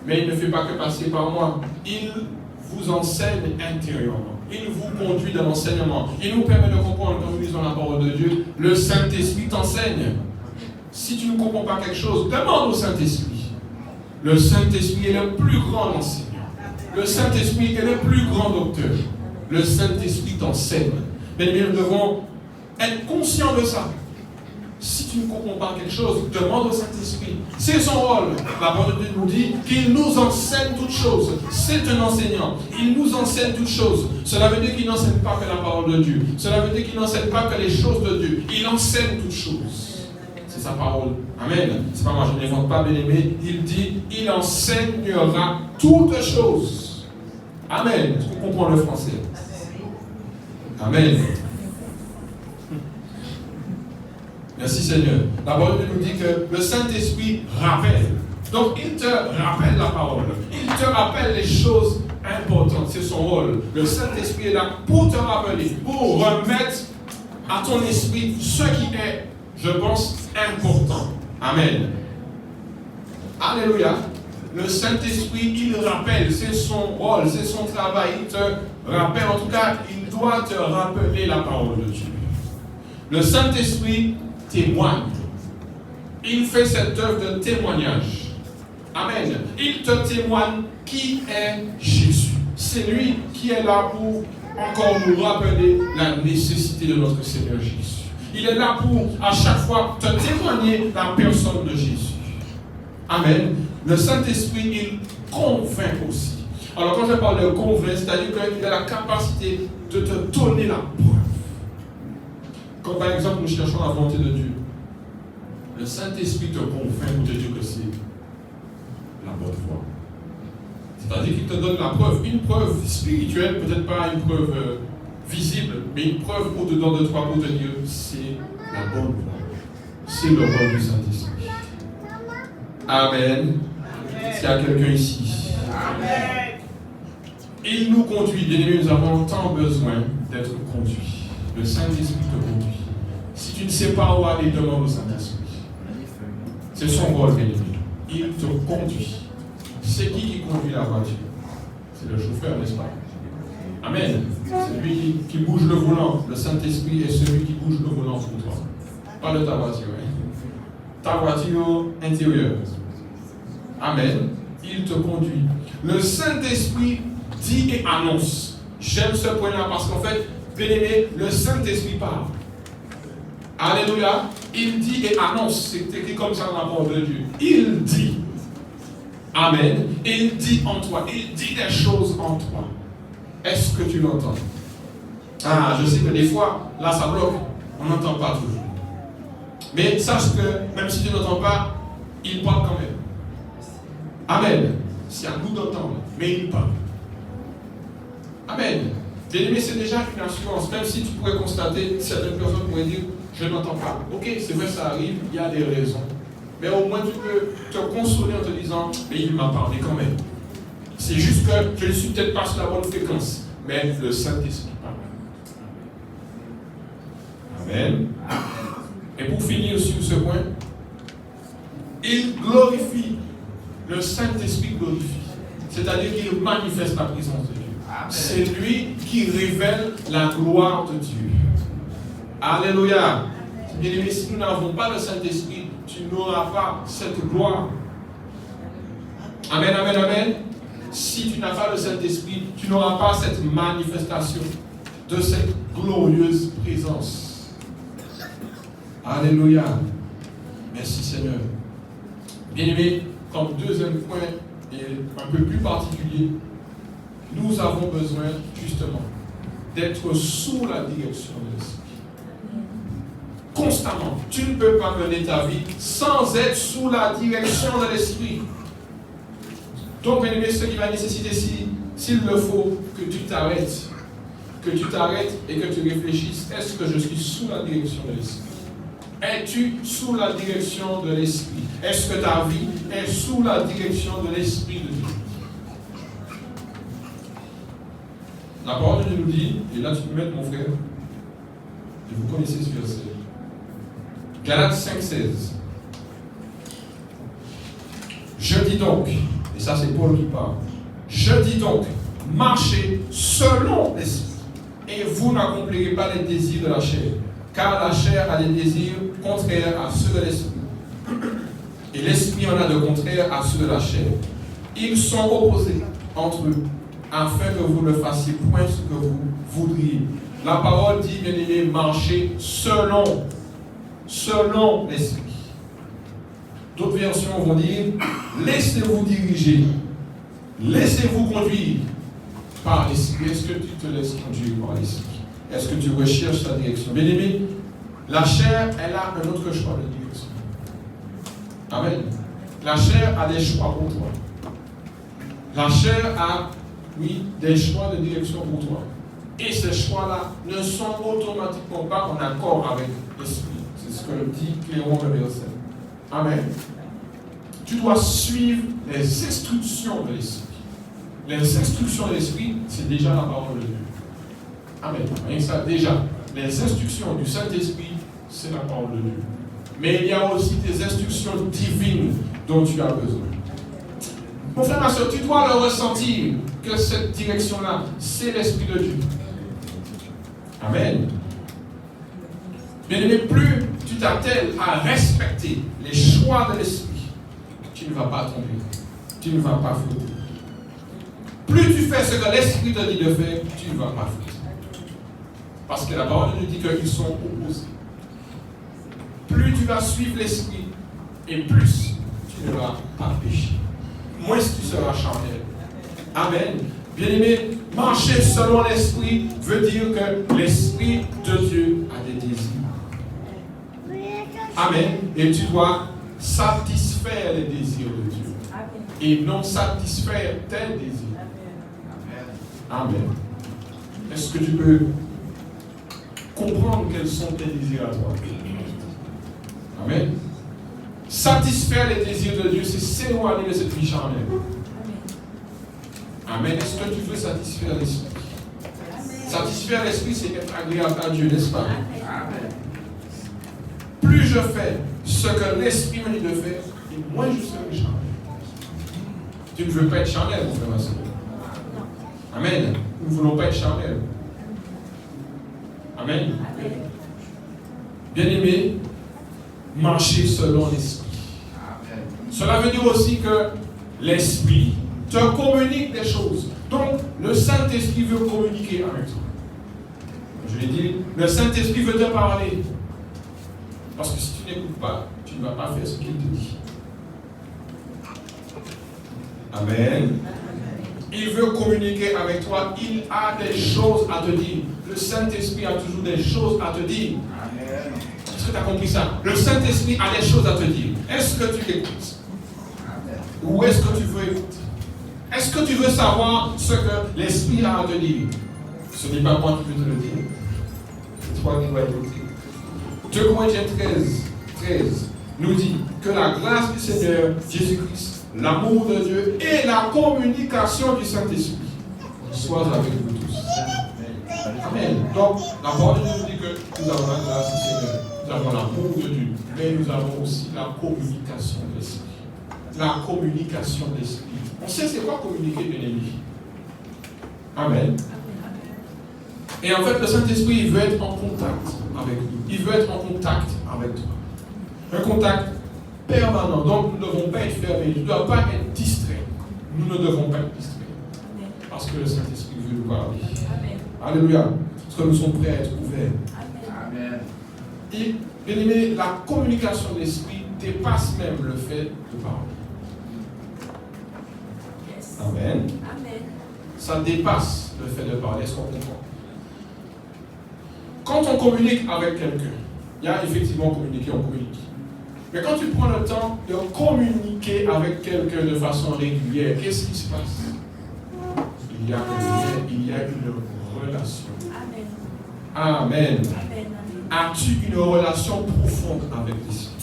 Mais il ne fait pas que passer par moi. Il vous enseigne intérieurement. Il vous conduit dans l'enseignement. Il nous permet de comprendre, quand nous lisons la parole de Dieu, le Saint-Esprit t'enseigne. Si tu ne comprends pas quelque chose, demande au Saint-Esprit. Le Saint-Esprit est le plus grand enseignant. Le Saint-Esprit est le plus grand docteur. Le Saint-Esprit t'enseigne. Mais nous devons être conscients de ça. Si tu ne comprends pas quelque chose, demande au Saint-Esprit. C'est son rôle. La parole de Dieu nous dit qu'il nous enseigne toutes choses. C'est un enseignant. Il nous enseigne toutes choses. Cela veut dire qu'il n'enseigne pas que la parole de Dieu. Cela veut dire qu'il n'enseigne pas que les choses de Dieu. Il enseigne toutes choses. C'est sa parole. Amen. C'est pas moi, je n'invente pas, bien-aimé. Il dit, il enseignera toutes choses. Amen. Est-ce qu'on comprend le français? Amen. Merci Seigneur. La parole nous dit que le Saint-Esprit rappelle. Donc il te rappelle la parole. Il te rappelle les choses importantes. C'est son rôle. Le Saint-Esprit est là pour te rappeler, pour remettre à ton esprit ce qui est, je pense, important. Amen. Alléluia. Le Saint-Esprit, il rappelle. C'est son rôle, c'est son travail. Il te rappelle. En tout cas, il doit te rappeler la parole de Dieu. Le Saint-Esprit témoigne. Il fait cette œuvre de témoignage. Amen. Il te témoigne qui est Jésus. C'est lui qui est là pour encore nous rappeler la nécessité de notre Seigneur Jésus. Il est là pour à chaque fois te témoigner la personne de Jésus. Amen. Le Saint-Esprit, il convainc aussi. Alors quand je parle de convaincre, c'est-à-dire qu'il a la capacité de te donner la preuve. Comme par exemple, nous cherchons la volonté de Dieu. Le Saint-Esprit te convainc pour te dire que c'est la bonne voie. C'est-à-dire qu'il te donne la preuve, une preuve spirituelle, peut-être pas une preuve visible, mais une preuve au-dedans de toi pour te dire c'est la bonne voie. C'est le rôle du Saint-Esprit. Amen. S'il y a quelqu'un ici. Amen. Il nous conduit. Bien aimé, nous avons tant besoin d'être conduits. Le Saint-Esprit te conduit. Si tu ne sais pas où aller, demande au Saint-Esprit. C'est son rôle, bien aimé. Il te conduit. C'est qui conduit la voiture? C'est le chauffeur, n'est-ce pas? Amen. C'est lui qui bouge le volant. Le Saint-Esprit est celui qui bouge le volant pour toi. Pas de ta voiture. Hein? Ta voiture intérieure. Amen. Il te conduit. Le Saint-Esprit dit et annonce. J'aime ce point-là parce qu'en fait, bien aimé, le Saint-Esprit parle. Alléluia. Il dit et annonce. C'est écrit comme ça dans la parole de Dieu. Il dit. Amen. Il dit en toi. Il dit des choses en toi. Est-ce que tu l'entends? Ah, je sais que des fois, là ça bloque. On n'entend pas toujours. Mais sache que même si tu n'entends pas, il parle quand même. Amen. C'est à nous d'entendre, mais il parle. Amen. Bien-aimé, c'est déjà une assurance. Même si tu pourrais constater, certaines personnes pourraient dire, je n'entends pas. Ok, c'est vrai, ça arrive, il y a des raisons. Mais au moins tu peux te consoler en te disant, mais il m'a parlé quand même. C'est juste que je ne suis peut-être pas sur la bonne fréquence. Mais le Saint-Esprit parle. Amen. Et pour finir sur ce point, il glorifie. Le Saint-Esprit glorifie. C'est-à-dire qu'il manifeste la présence de Dieu. C'est lui qui révèle la gloire de Dieu. Alléluia. Bien aimé, si nous n'avons pas le Saint-Esprit, tu n'auras pas cette gloire. Amen, amen, amen. Si tu n'as pas le Saint-Esprit, tu n'auras pas cette manifestation de cette glorieuse présence. Alléluia. Merci Seigneur. Bien aimé, comme deuxième point, et un peu plus particulier, nous avons besoin justement d'être sous la direction de l'Esprit. Constamment. Tu ne peux pas mener ta vie sans être sous la direction de l'Esprit. Donc, bien aimé, ce qui va nécessiter, s'il le faut, que tu t'arrêtes. Que tu t'arrêtes et que tu réfléchisses. Est-ce que je suis sous la direction de l'Esprit? Es-tu sous la direction de l'Esprit? Est-ce que ta vie est sous la direction de l'Esprit de Dieu? La parole de Dieu nous dit, et là tu peux mettre mon frère, et vous connaissez ce verset. Galates 5,16. Je dis donc, et ça c'est Paul qui parle, je dis donc, marchez selon l'Esprit, et vous n'accomplirez pas les désirs de la chair, car la chair a des désirs contraires à ceux de l'Esprit, et l'Esprit en a de contraires à ceux de la chair. Ils sont opposés entre eux, afin que vous ne fassiez point ce que vous voudriez. La parole dit, bien aimé, marchez selon selon l'esprit. D'autres versions vont dire, laissez-vous diriger, laissez-vous conduire par l'esprit. Est-ce que tu te laisses conduire par l'esprit? Est-ce que tu recherches ta direction? Bien aimé, la chair, elle a un autre choix de direction. Amen. La chair a des choix pour toi. La chair a, oui, des choix de direction pour toi. Et ces choix-là ne sont automatiquement pas en accord avec l'esprit. C'est ce que dit Cléron le verset. Amen. Tu dois suivre les instructions de l'esprit. Les instructions de l'esprit, c'est déjà la parole de Dieu. Amen. Et ça, déjà, les instructions du Saint-Esprit, c'est la parole de Dieu. Mais il y a aussi des instructions divines dont tu as besoin. Mon frère, ma soeur, tu dois le ressentir que cette direction-là, c'est l'Esprit de Dieu. Amen. Bien aimé, plus tu t'attelles à respecter les choix de l'Esprit, tu ne vas pas tomber. Tu ne vas pas fauter. Plus tu fais ce que l'Esprit te dit de faire, tu ne vas pas fauter. Parce que la parole nous dit qu'ils sont opposés. Plus tu vas suivre l'Esprit, et plus tu ne vas pas pécher. Moins tu seras charnel. Amen. Bien-aimé, marcher selon l'Esprit veut dire que l'Esprit de Dieu a des désirs. Amen. Et tu dois satisfaire les désirs de Dieu. Et non satisfaire tes désirs. Amen. Est-ce que tu peux comprendre quels sont tes désirs à toi? Amen. Satisfaire les désirs de Dieu, c'est s'éloigner de cette vie charnelle. Amen. Est-ce que tu veux satisfaire l'esprit? Satisfaire l'esprit, c'est être agréable à Dieu, n'est-ce pas? Amen. Plus je fais ce que l'esprit me dit de faire, et moins je serai charnel. Tu ne veux pas être charnel, mon frère, ma soeur. Amen. Nous ne voulons pas être charnel. Amen. Bien-aimé, marcher selon l'esprit. Amen. Cela veut dire aussi que l'esprit te communique des choses. Donc, le Saint-Esprit veut communiquer avec toi. Je l'ai dit, le Saint-Esprit veut te parler. Parce que si tu n'écoutes pas, tu ne vas pas faire ce qu'il te dit. Amen. Il veut communiquer avec toi. Il a des choses à te dire. Le Saint-Esprit a toujours des choses à te dire. Amen. Est-ce que tu as compris ça? Le Saint-Esprit a des choses à te dire. Est-ce que tu l'écoutes? Ou est-ce que tu veux écouter? Est-ce que tu veux savoir ce que l'Esprit a à te dire? Ce n'est pas moi qui peux te le dire. C'est toi qui dois écouter. 2 Corinthiens 13 nous dit que la grâce du Seigneur Jésus-Christ, l'amour de Dieu et la communication du Saint-Esprit soient avec vous tous. Amen. Donc, la parole de Dieu nous dit que nous avons la grâce du Seigneur, nous avons l'amour de Dieu, mais nous avons aussi la communication de l'Esprit. La communication de l'Esprit. On sait c'est quoi communiquer, bien aimé. Amen. Et en fait, le Saint-Esprit, il veut être en contact avec nous. Il veut être en contact avec toi. Un contact permanent. Donc, nous ne devons pas être fermés. Tu ne dois pas être distrait. Nous ne devons pas être distraits. Parce que le Saint-Esprit veut nous parler. Amen. Alléluia. Parce que nous sommes prêts à être ouverts. Amen. Et, bien aimé, la communication de l'Esprit dépasse même le fait de parler. Amen. Amen. Ça dépasse le fait de parler. Est-ce qu'on comprend? Quand on communique avec quelqu'un, il y a effectivement communiquer, on communique. Mais quand tu prends le temps de communiquer avec quelqu'un de façon régulière, qu'est-ce qui se passe? Il y a un lien, il y a une relation. Amen. Amen. Amen. As-tu une relation profonde avec l'Esprit?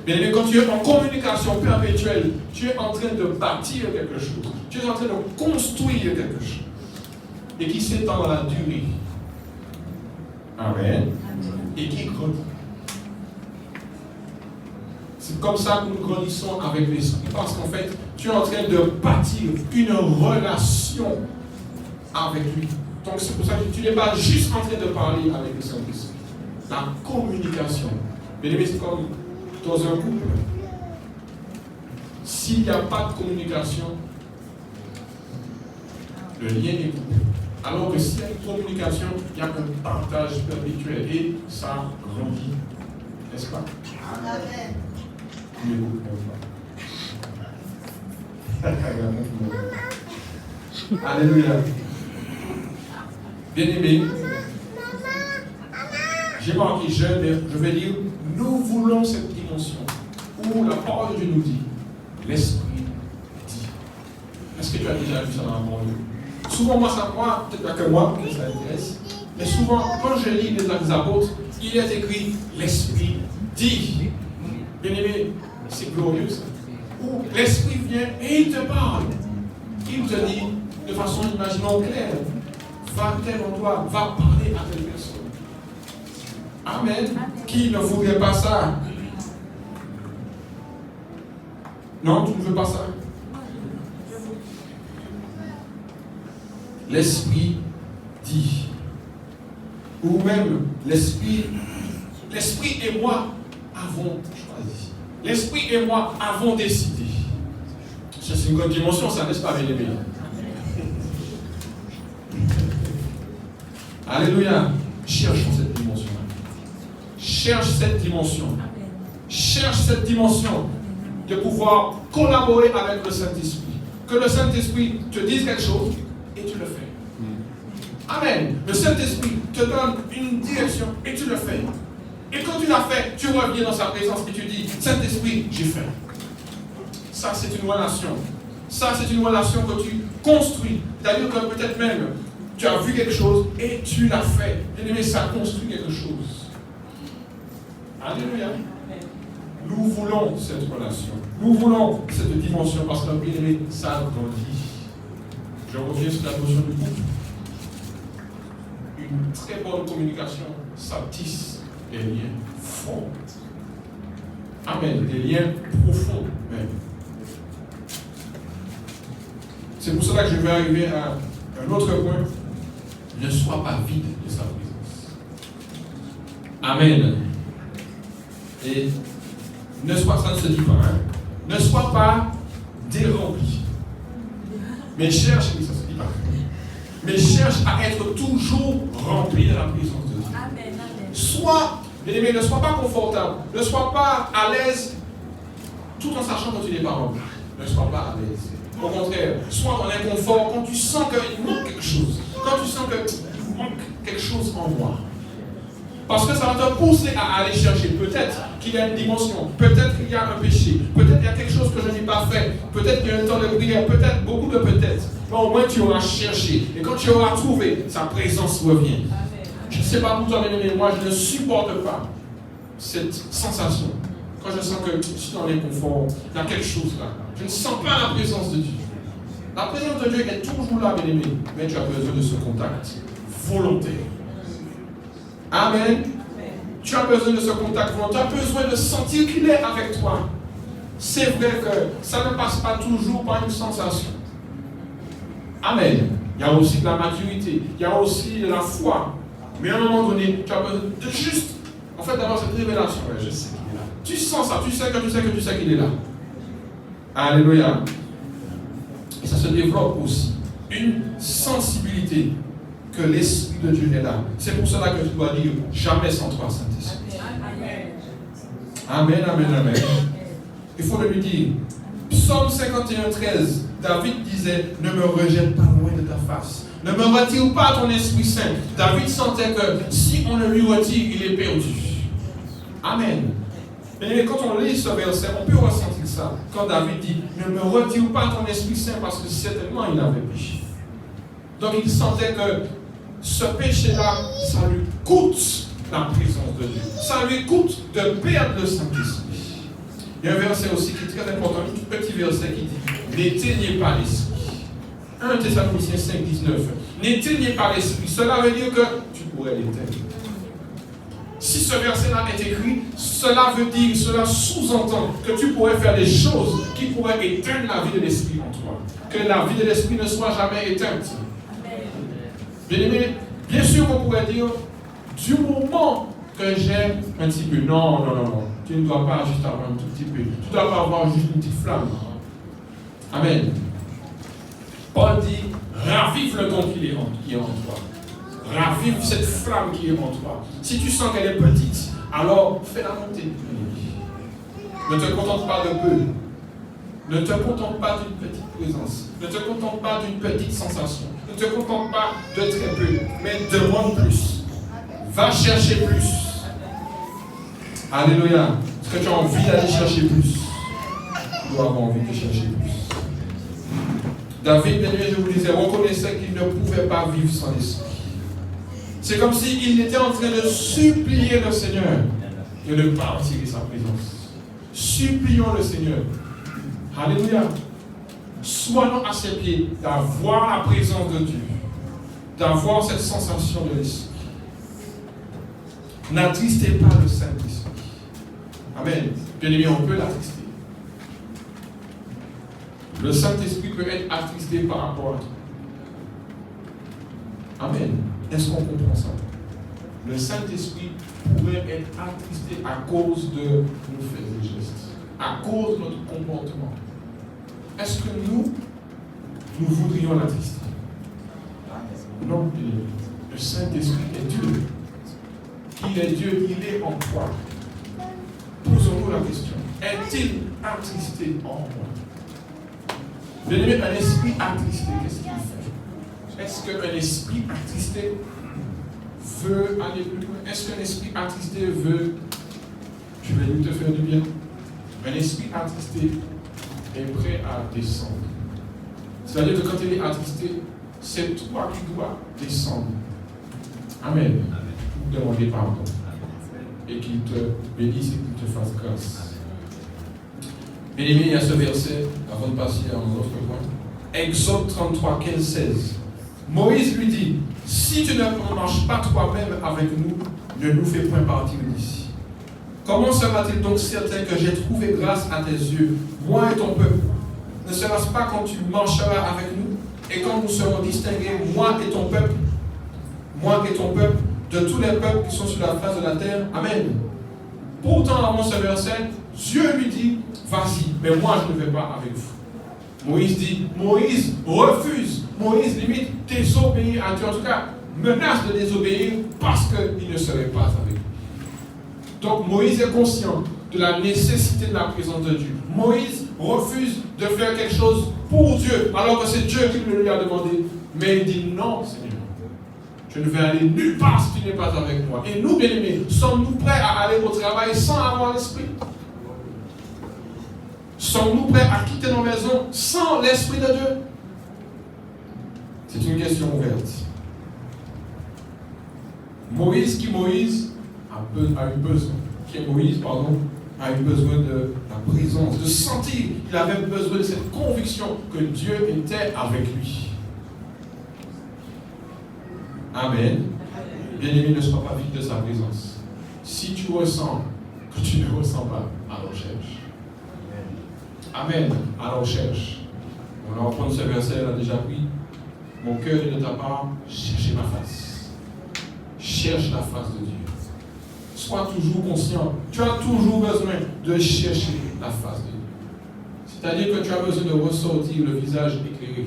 Mais quand tu es en communication perpétuelle, tu es en train de bâtir quelque chose. Tu es en train de construire quelque chose. Et qui s'étend dans la durée. Amen. Et qui grandit. C'est comme ça que nous grandissons avec l'Esprit. Parce qu'en fait, tu es en train de bâtir une relation avec lui. Donc c'est pour ça que tu n'es pas juste en train de parler avec le Saint-Esprit. La communication. Bien aimé, c'est comme dans un couple. S'il n'y a pas de communication, le lien est coupé. Alors que s'il y a une communication, il y a un partage perpétuel et ça grandit. N'est-ce pas? Amen. Tu m'écoutes pas. Alléluia. Bien-aimé, j'ai marqué jeune, mais je vais dire, nous voulons cette dimension où la parole de Dieu nous dit, l'Esprit dit. Est-ce que tu as déjà vu ça dans la parole? Souvent, moi, peut-être pas que moi, que ça intéresse, mais souvent, quand je lis les Actes des Apôtres, il est écrit, l'Esprit dit. Bien-aimé, c'est glorieux ça. Où l'Esprit vient et il te parle. Il te dit, de façon, imaginons claire, va tel endroit, va parler à telle personne. Amen. Qui ne voudrait pas ça? Non, tu ne veux pas ça? L'Esprit dit. Ou même l'Esprit et moi avons choisi. L'Esprit et moi avons décidé. C'est une grande dimension, ça n'est pas bien aimé. Alléluia. Cherchons cette dimension. Cherche cette dimension. Cherche cette dimension de pouvoir collaborer avec le Saint-Esprit. Que le Saint-Esprit te dise quelque chose et tu le fais. Amen. Le Saint-Esprit te donne une direction et tu le fais. Et quand tu l'as fait, tu reviens dans sa présence et tu dis, Saint-Esprit, j'ai fait. Ça, c'est une relation. Ça, c'est une relation que tu construis. C'est-à-dire que peut-être même, tu as vu quelque chose et tu l'as fait. Bien aimé, ça construit quelque chose. Alléluia. Nous voulons cette relation. Nous voulons cette dimension parce que, bien aimé, ça grandit. Je reviens sur la notion du couple. Une très bonne communication, ça tisse des liens forts. Amen. Des liens profonds même. C'est pour cela que je vais arriver à un autre point. Ne sois pas vide de sa présence. Amen. Et ne sois, ça ne se dit pas, hein? Ne sois pas dérempli. Mais cherche, ça ne se dit pas. Mais cherche à être toujours rempli de la présence de Dieu. Amen. Sois, bien aimé, ne sois pas confortable. Ne sois pas à l'aise tout en sachant que tu n'es pas rempli. Ne sois pas à l'aise. Au contraire, sois dans l'inconfort quand tu sens qu'il manque quelque chose. Quand tu sens qu'il manque quelque chose en moi. Parce que ça va te pousser à aller chercher. Peut-être qu'il y a une dimension. Peut-être qu'il y a un péché. Peut-être qu'il y a quelque chose que je n'ai pas fait. Peut-être qu'il y a un temps de prière. Peut-être, beaucoup de peut-être. Mais au moins tu auras cherché. Et quand tu auras trouvé, sa présence revient. Je ne sais pas pour toi, mais moi je ne supporte pas cette sensation. Quand je sens que je suis dans l'inconfort, il y a quelque chose là. Je ne sens pas la présence de Dieu. La présence de Dieu est toujours là, bien aimé. Mais tu as besoin de ce contact volontaire. Amen. Tu as besoin de ce contact volontaire. Tu as besoin de sentir qu'il est avec toi. C'est vrai que ça ne passe pas toujours par une sensation. Amen. Il y a aussi de la maturité. Il y a aussi de la foi. Mais à un moment donné, tu as besoin de juste, en fait, d'avoir cette révélation. Ouais, je sais qu'il est là. Tu sens ça. Tu sais qu'il est là. Alléluia. Et ça se développe aussi. Une sensibilité que l'Esprit de Dieu est là. C'est pour cela que tu dois dire jamais sans toi, Saint-Esprit. Amen, amen, amen. Il faut le lui dire. Psaume 51, 13. David disait, ne me rejette pas loin de ta face. Ne me retire pas ton Esprit Saint. David sentait que si on le lui retire, il est perdu. Amen. Et quand on lit ce verset, on peut ressentir ça. Quand David dit, ne me retire pas ton Esprit Saint, parce que certainement il avait péché. Donc il sentait que ce péché-là, ça lui coûte la présence de Dieu. Ça lui coûte de perdre le Saint-Esprit. Il y a un verset aussi qui est très important, un tout petit verset qui dit, n'éteignez pas l'Esprit. 1 Thessaloniciens 5, 19. N'éteignez pas l'Esprit. Cela veut dire que tu pourrais l'éteindre. Si ce verset-là est écrit, cela veut dire, cela sous-entend que tu pourrais faire des choses qui pourraient éteindre la vie de l'Esprit en toi. Que la vie de l'Esprit ne soit jamais éteinte. Bien aimé, bien sûr qu'on pourrait dire, du moment que j'ai un petit peu, non, tu ne dois pas juste avoir un tout petit peu, tu ne dois pas avoir juste une petite flamme. Amen. Paul dit, ravive le don qui est en toi. Ravive cette flamme qui est en toi. Si tu sens qu'elle est petite, alors fais-la monter. Ne te contente pas de peu. Ne te contente pas d'une petite présence. Ne te contente pas d'une petite sensation. Ne te contente pas de très peu. Mais demande plus. Va chercher plus. Alléluia. Est-ce que tu as envie d'aller chercher plus? Tu dois avoir envie de chercher plus. David, je vous disais, reconnaissait qu'il ne pouvait pas vivre sans l'esprit. C'est comme s'il était en train de supplier le Seigneur de ne pas retirer sa présence. Supplions le Seigneur. Alléluia. Soyons à ses pieds, d'avoir la présence de Dieu, d'avoir cette sensation de l'esprit. N'attristez pas le Saint-Esprit. Amen. Bien aimé, on peut l'attrister. Le Saint-Esprit peut être attristé par rapport à toi. Amen. Est-ce qu'on comprend ça? Le Saint-Esprit pourrait être attristé à cause de nos faits et gestes, à cause de notre comportement. Est-ce que nous voudrions l'attrister? Non. Le Saint-Esprit est Dieu. Il est Dieu, il est en toi. Posons-nous la question. Est-il attristé en moi? Bien aimé, un esprit attristé, qu'est-ce qu'il fait? Est-ce qu'un esprit attristé veut aller plus loin? Est-ce qu'un esprit attristé veut, je vais lui te faire du bien? Un esprit attristé est prêt à descendre. C'est-à-dire que quand il est attristé, c'est toi qui dois descendre. Amen. Pour demander pardon. Et qu'il te bénisse et qu'il te fasse grâce. Bien aimé, il y a ce verset, avant de passer à un autre point. Exode 33, 15, 16. Moïse lui dit, si tu ne marches pas toi-même avec nous, ne nous fais point partir d'ici. Comment sera-t-il donc certain que j'ai trouvé grâce à tes yeux, moi et ton peuple? Ne sera-ce pas quand tu marcheras avec nous, et quand nous serons distingués, moi et ton peuple, de tous les peuples qui sont sur la face de la terre? Amen. Pourtant, avant ce verset, Dieu lui dit, vas-y, mais moi je ne vais pas avec vous. Moïse dit, Moïse refuse. Moïse limite désobéir à Dieu. En tout cas, menace de désobéir parce qu'il ne serait pas avec lui. Donc Moïse est conscient de la nécessité de la présence de Dieu. Moïse refuse de faire quelque chose pour Dieu, alors que c'est Dieu qui le lui a demandé. Mais il dit, non, Seigneur. Je ne vais aller nulle part si tu n'es pas avec moi. Et nous, bien-aimés, sommes-nous prêts à aller au travail sans avoir l'esprit? Sommes-nous prêts à quitter nos maisons sans l'esprit de Dieu? C'est une question ouverte. Moïse a eu besoin de la présence, de sentir. Il avait besoin de cette conviction que Dieu était avec lui. Amen. Bien-aimé, ne sois pas vide de sa présence. Si tu ressens que tu ne ressens pas, alors cherche. Amen. Alors cherche. On va reprendre ce verset, elle a déjà pris. Mon cœur est de ta part, cherchez ma face. Cherche la face de Dieu. Sois toujours conscient. Tu as toujours besoin de chercher la face de Dieu. C'est-à-dire que tu as besoin de ressortir le visage éclairé.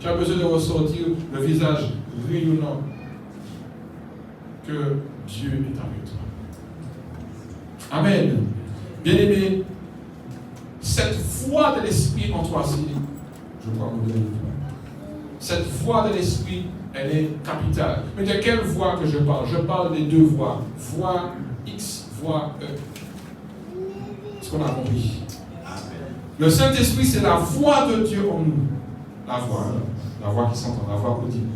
Tu as besoin de ressortir le visage rayonnant. Que Dieu est avec toi. Amen. Bien-aimé, cette voix de l'esprit en toi, je crois qu'on donne cette voix de l'esprit, elle est capitale. Mais de quelle voix que je parle? Je parle des deux voix. Voix X, voix E. Est-ce qu'on a compris? Le Saint-Esprit, c'est la voix de Dieu en nous. La voix qui s'entend, la voix audible.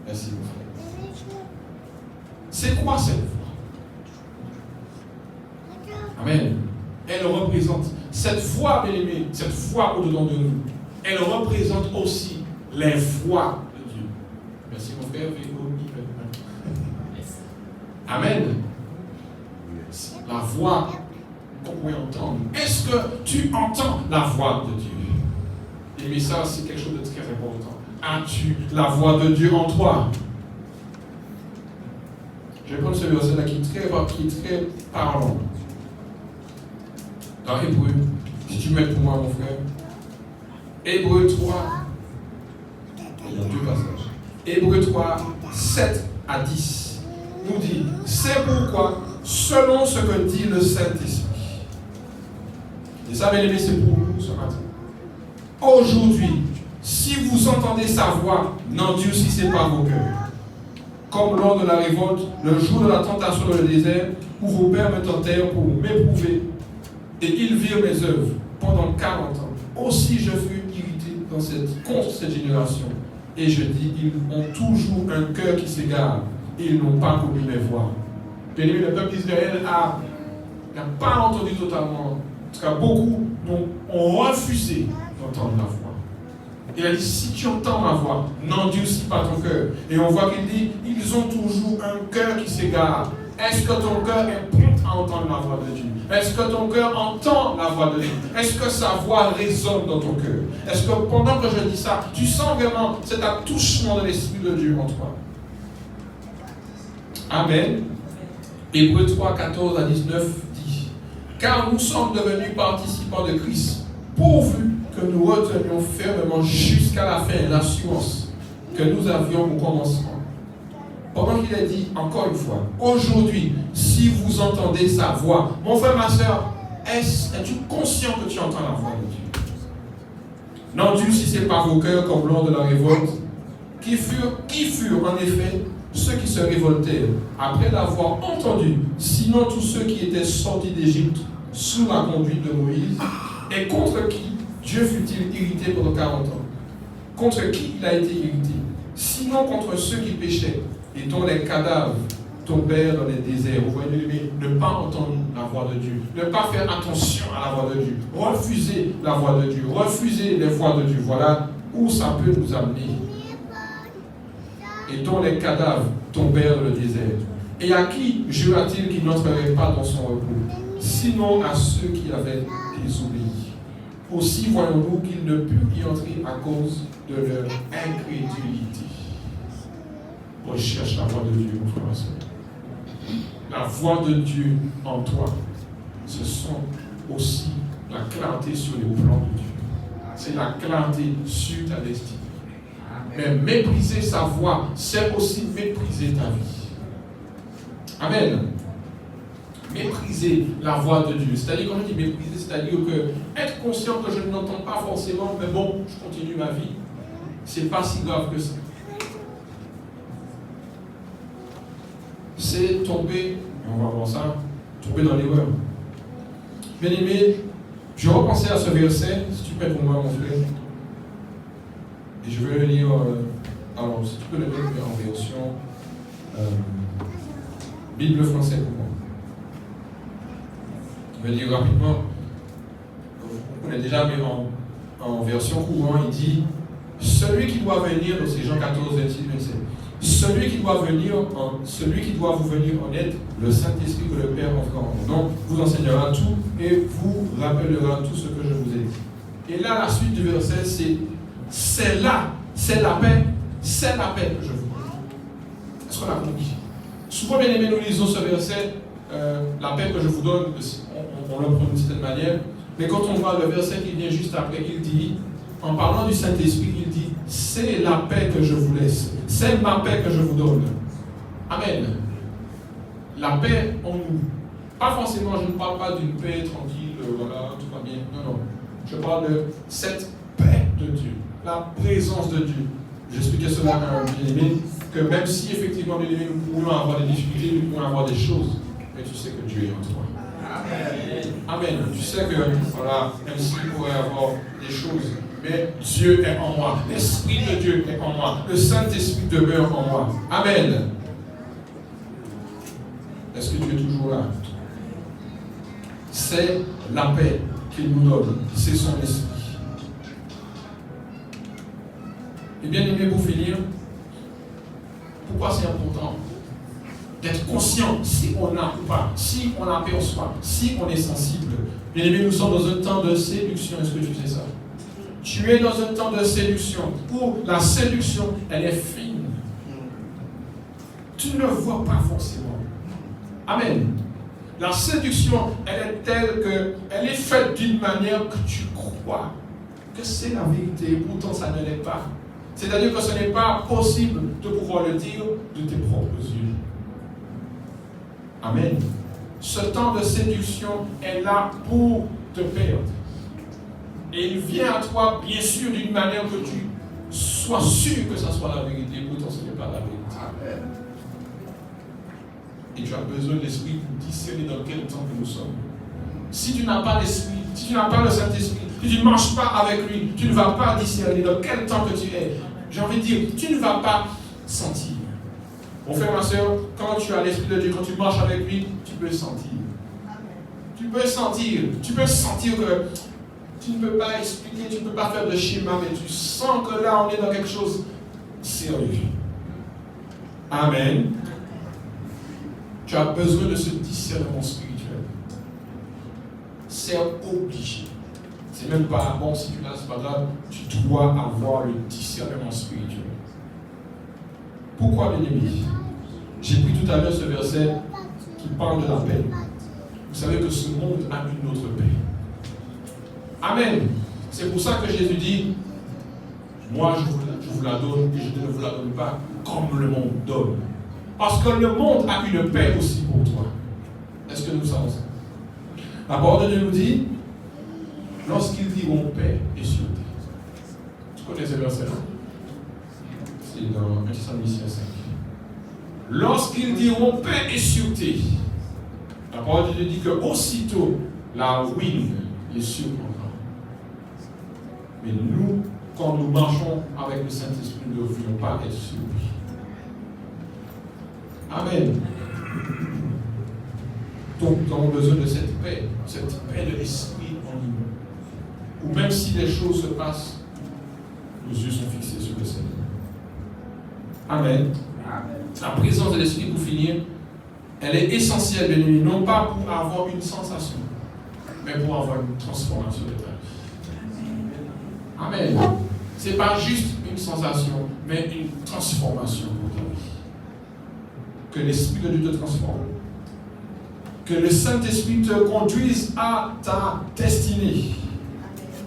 Merci, mon frère. C'est quoi cette voix? Amen. Elle représente, cette voix, bien-aimée, cette voix au-dedans de nous, elle représente aussi les voix de Dieu. Merci, mon frère. Amen. La voix qu'on peut entendre. Est-ce que tu entends la voix de Dieu? Et ça, c'est quelque chose de très important. As-tu la voix de Dieu en toi? Je vais prendre ce verset-là qui est très parlant. Dans Hébreu, si tu mets pour moi, mon frère, Hébreu 3, il y a deux passages. Hébreux 3, 7 à 10 nous dit, c'est pourquoi, selon ce que dit le Saint-Esprit, et ça, bien aimé, c'est pour nous ce matin. Aujourd'hui, si vous entendez sa voix, n'endurcissez pas vos cœurs. Comme lors de la révolte, le jour de la tentation dans le désert, où vos pères me tentèrent pour m'éprouver, et ils virent mes œuvres pendant 40 ans. Aussi je fus irrité contre cette génération. Et je dis, ils ont toujours un cœur qui s'égare, et ils n'ont pas connu mes voies. Bien aimé, le peuple d'Israël n'a pas entendu totalement. En tout cas, beaucoup ont refusé d'entendre la voix. Il a dit, si tu entends ma voix, n'endurcis pas ton cœur. Et on voit qu'il dit, ils ont toujours un cœur qui s'égare. Est-ce que ton cœur est prêt à entendre la voix de Dieu? Est-ce que ton cœur entend la voix de Dieu? Est-ce que sa voix résonne dans ton cœur? Est-ce que pendant que je dis ça, tu sens vraiment cet attouchement de l'Esprit de Dieu en toi? Amen. Hébreux 3, 14 à 19 dit, car nous sommes devenus participants de Christ, pourvu que nous retenions fermement jusqu'à la fin l'assurance que nous avions au commencement. Pendant qu'il a dit, encore une fois, aujourd'hui, si vous entendez sa voix, mon frère, ma soeur, es-tu conscient que tu entends la voix de Dieu? N'endurcissez pas vos cœurs comme lors de la révolte, qui furent en effet ceux qui se révoltèrent après l'avoir entendu, sinon tous ceux qui étaient sortis d'Égypte sous la conduite de Moïse, et contre qui Dieu fut-il irrité pendant 40 ans? Contre qui il a été irrité? Sinon contre ceux qui péchaient, et dont les cadavres tombèrent dans les déserts. Vous voyez, ne pas entendre la voix de Dieu, ne pas faire attention à la voix de Dieu, refuser la voix de Dieu, refuser les voix de Dieu. Voilà où ça peut nous amener. Et dont les cadavres tombèrent dans le désert. Et à qui jura-t-il qu'il n'entrerait pas dans son repos? Sinon à ceux qui avaient désobéi. Aussi voyons-nous qu'ils ne purent y entrer à cause de leur incrédulité. Recherche la voix de Dieu, mon frère et soeur. La voix de Dieu en toi, ce sont aussi la clarté sur les plans de Dieu. C'est la clarté sur ta destinée. Mais mépriser sa voix, c'est aussi mépriser ta vie. Amen. Mépriser la voix de Dieu. C'est-à-dire, quand je dis mépriser, c'est-à-dire que être conscient que je ne l'entends pas forcément, mais bon, je continue ma vie. C'est pas si grave que ça. C'est tomber, on va voir ça, tomber dans l'erreur. Bien aimé, je repensais à ce verset, si tu peux pour moi, mon frère. Et je vais le lire, alors si tu peux le lire en version Bible français pour moi. Je vais lire rapidement. On est déjà mis en version courante, il dit, celui qui doit venir, c'est Jean 14, 26, 27. Celui qui doit vous venir en aide, le Saint-Esprit que le Père enverra en mon nom, vous enseignera tout et vous rappellera tout ce que je vous ai dit. Et là, la suite du verset, c'est la paix que je vous donne. Est-ce qu'on l'a compris? Souvent, bien aimé, nous lisons ce verset, la paix que je vous donne, on le prend d'une certaine manière, mais quand on voit le verset qui vient juste après, il dit, en parlant du Saint-Esprit, il dit, c'est la paix que je vous laisse. C'est ma paix que je vous donne. Amen. La paix en nous. Pas forcément, je ne parle pas d'une paix tranquille, voilà, tout va bien. Non, non. Je parle de cette paix de Dieu. La présence de Dieu. J'expliquais cela à un bien-aimé, que même si effectivement, bien-aimé, nous pouvons avoir des difficultés, nous pouvons avoir des choses, mais tu sais que Dieu est en toi. Amen. Amen. Tu sais que, voilà, même s'il pourrait avoir des choses, mais Dieu est en moi. L'Esprit de Dieu est en moi. Le Saint-Esprit demeure en moi. Amen. Est-ce que Dieu est toujours là? C'est la paix qu'il nous donne. C'est son esprit. Et bien aimé, pour finir, pourquoi c'est important d'être conscient si on a ou pas, si on aperçoit, si on est sensible. Bien aimé, nous sommes dans un temps de séduction. Est-ce que tu sais ça? Tu es dans un temps de séduction où la séduction, elle est fine. Tu ne le vois pas forcément. Amen. La séduction, elle est telle que, elle est faite d'une manière que tu crois que c'est la vérité, pourtant ça ne l'est pas. C'est-à-dire que ce n'est pas possible de pouvoir le dire de tes propres yeux. Amen. Ce temps de séduction est là pour te perdre. Et il vient à toi, bien sûr, d'une manière que tu sois sûr que ça soit la vérité. Pourtant, ce n'est pas la vérité. Amen. Et tu as besoin de l'esprit pour discerner dans quel temps que nous sommes. Si tu n'as pas l'esprit, si tu n'as pas le Saint-Esprit, si tu ne marches pas avec lui, tu ne vas pas discerner dans quel temps que tu es. J'ai envie de dire, tu ne vas pas sentir. Mon frère, ma soeur, quand tu as l'Esprit de Dieu, quand tu marches avec lui, tu peux sentir. Tu peux sentir que tu ne peux pas expliquer, tu ne peux pas faire de schéma, mais tu sens que là, on est dans quelque chose de sérieux. Amen. Tu as besoin de ce discernement spirituel. C'est obligé. C'est même pas bon si tu l'as, c'est pas grave. Tu dois avoir le discernement spirituel. Pourquoi, bien-aimé? J'ai pris tout à l'heure ce verset qui parle de la paix. Vous savez que ce monde a une autre paix. Amen. C'est pour ça que Jésus dit, moi je vous la donne et je ne vous la donne pas comme le monde donne. Parce que le monde a une paix aussi pour toi. Est-ce que nous savons ça? La parole de Dieu nous dit, lorsqu'ils diront paix et sûreté. Tu connais ce verset-là? C'est dans 1 Thessaloniciens 5. Lorsqu'ils diront paix et sûreté, la parole de Dieu dit que aussitôt la ruine les surprendra. Mais nous, quand nous marchons avec le Saint-Esprit, nous ne devrions pas être surpris. Amen. Donc, nous avons besoin de cette paix de l'esprit en nous. Ou même si les choses se passent, nos yeux sont fixés sur le Seigneur. Amen. La présence de l'esprit, pour finir, elle est essentielle de nous, non pas pour avoir une sensation, mais pour avoir une transformation de ta vie. Amen. Ce n'est pas juste une sensation, mais une transformation pour ta vie. Que l'Esprit de Dieu te transforme. Que le Saint-Esprit te conduise à ta destinée.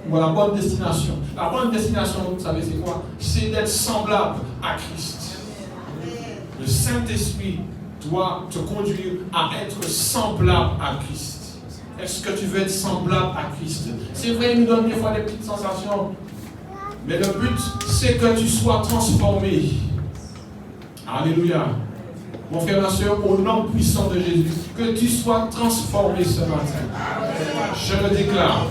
Ou à la bonne destination. La bonne destination, vous savez c'est quoi? C'est d'être semblable à Christ. Le Saint-Esprit doit te conduire à être semblable à Christ. Est-ce que tu veux être semblable à Christ? C'est vrai, il nous donne des fois des petites sensations. Mais le but, c'est que tu sois transformé. Alléluia. Mon frère, ma soeur, au nom puissant de Jésus, que tu sois transformé ce matin. Je le déclare.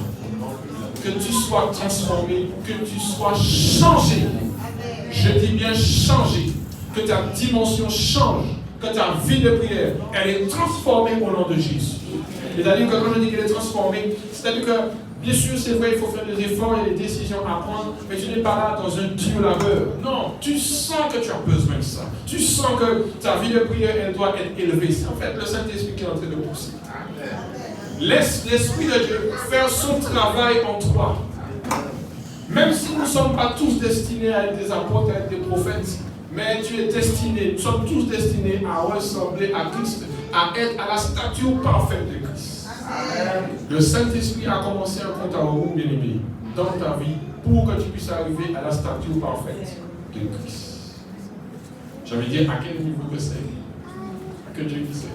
Que tu sois transformé, que tu sois changé. Je dis bien changé. Que ta dimension change. Que ta vie de prière, elle est transformée au nom de Jésus. C'est-à-dire que quand je dis qu'elle est transformée, c'est-à-dire que, bien sûr, c'est vrai, il faut faire des efforts, il y a des décisions à prendre, mais tu n'es pas là dans un dur labeur. Non, tu sens que tu as besoin de ça. Tu sens que ta vie de prière, elle doit être élevée. C'est en fait le Saint-Esprit qui est en train de pousser. Laisse l'Esprit de Dieu faire son travail en toi. Même si nous ne sommes pas tous destinés à être des apôtres, à être des prophètes, mais tu es destiné, nous sommes tous destinés à ressembler à Christ, à être à la stature parfaite de Christ. Amen. Le Saint-Esprit a commencé un compte à rebours, bien-aimé, dans ta vie, pour que tu puisses arriver à la stature parfaite de Christ. J'avais dit à quel niveau que c'est, que Dieu sait.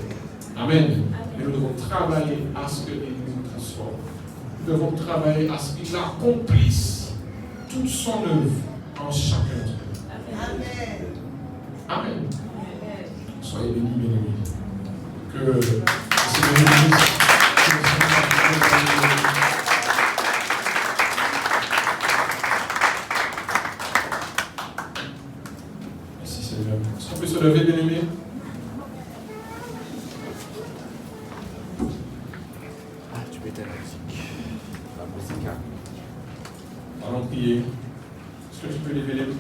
Amen. Mais nous devons travailler à ce qu'il nous transforme. Nous devons travailler à ce qu'il accomplisse toute son œuvre en chacun de nous. Amen. Amen. Soyez bénis, bien-aimés. Que le Seigneur nous bénisse. Merci Seigneur. Est-ce qu'on peut se lever, bien-aimés? Tu peux éteindre la musique. La musique. Allons prier. Est-ce que tu peux lever les mains?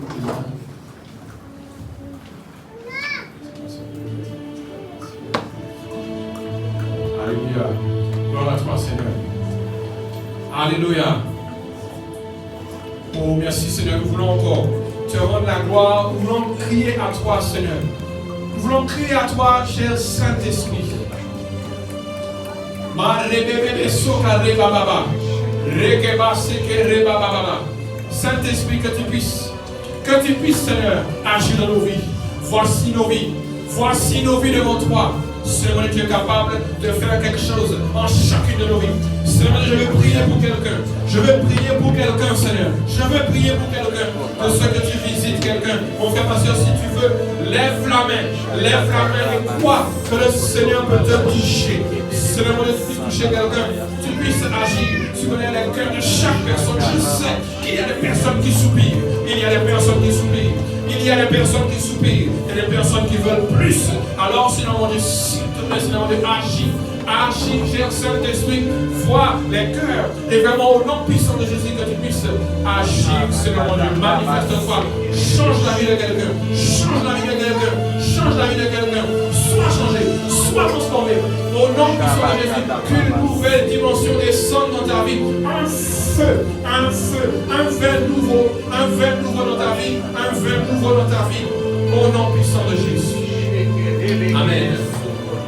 Alléluia. Gloire à toi, Seigneur. Alléluia. Oh, merci, Seigneur. Nous voulons encore te rendre la gloire. Nous voulons crier à toi, Seigneur. Nous voulons crier à toi, cher Saint-Esprit. Saint-Esprit, que tu puisses Que tu puisses, Seigneur, agir dans nos vies. Voici nos vies. Voici nos vies devant toi. Seigneur, tu es capable de faire quelque chose en chacune de nos vies. Seigneur, je veux prier pour quelqu'un. Je veux prier pour quelqu'un, Seigneur. Je veux prier pour quelqu'un. De ce que tu visites quelqu'un. Mon frère, pasteur, si tu veux, lève la main. Lève la main et crois que le Seigneur peut te toucher. Seigneur, mon Dieu, tu puisses toucher quelqu'un. Tu puisses agir. Tu connais les cœurs de chaque personne. Je sais qu'il y a des personnes qui soupirent. Il y a des personnes qui soupirent. Il y a des personnes qui soupirent. Il y a des personnes qui veulent plus. Alors, Seigneur, mon Dieu, s'il te plaît, Seigneur, mon Dieu, agis. Agis, Père Saint-Esprit, vois les cœurs. Et vraiment, au nom puissant de Jésus, que tu puisses agir, Seigneur, mon Dieu. Manifeste-toi. Change la vie de quelqu'un. Change la vie de quelqu'un. Change la vie de quelqu'un. Sois changé. Sois transformé. Au nom puissant de Jésus, qu'une nouvelle dimension descende dans ta vie. Un feu, un vin nouveau dans ta vie. Un vin nouveau dans ta vie. Au nom puissant de Jésus. Amen.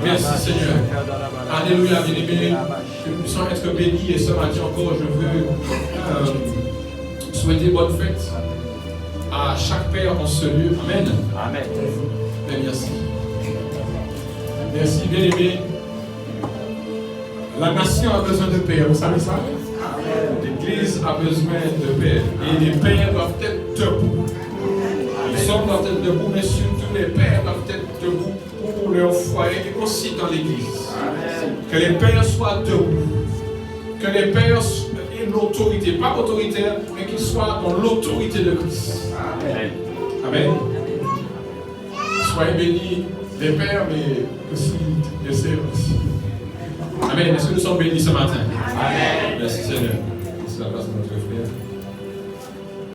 Merci Seigneur. Alléluia, bien-aimés. Que nous puissions être bénis. Et ce matin encore, je veux souhaiter bonne fête à chaque père en ce lieu. Amen. Amen. Ben, merci. Merci, bien-aimés. La nation a besoin de père. Vous savez ça? L'Église a besoin de père. Et les pères doivent être debout. Les hommes doivent être debout, mais surtout les pères doivent être debout pour leur foyer et aussi dans l'église. Que les pères soient debout. Que les pères aient l'autorité, pas autoritaire, mais qu'ils soient dans l'autorité de Christ. Amen. Amen. Soyez bénis, les pères, mais aussi les sœurs aussi. Amen. Est-ce que nous sommes bénis ce matin? Amen. Merci Seigneur. C'est la place de notre frère.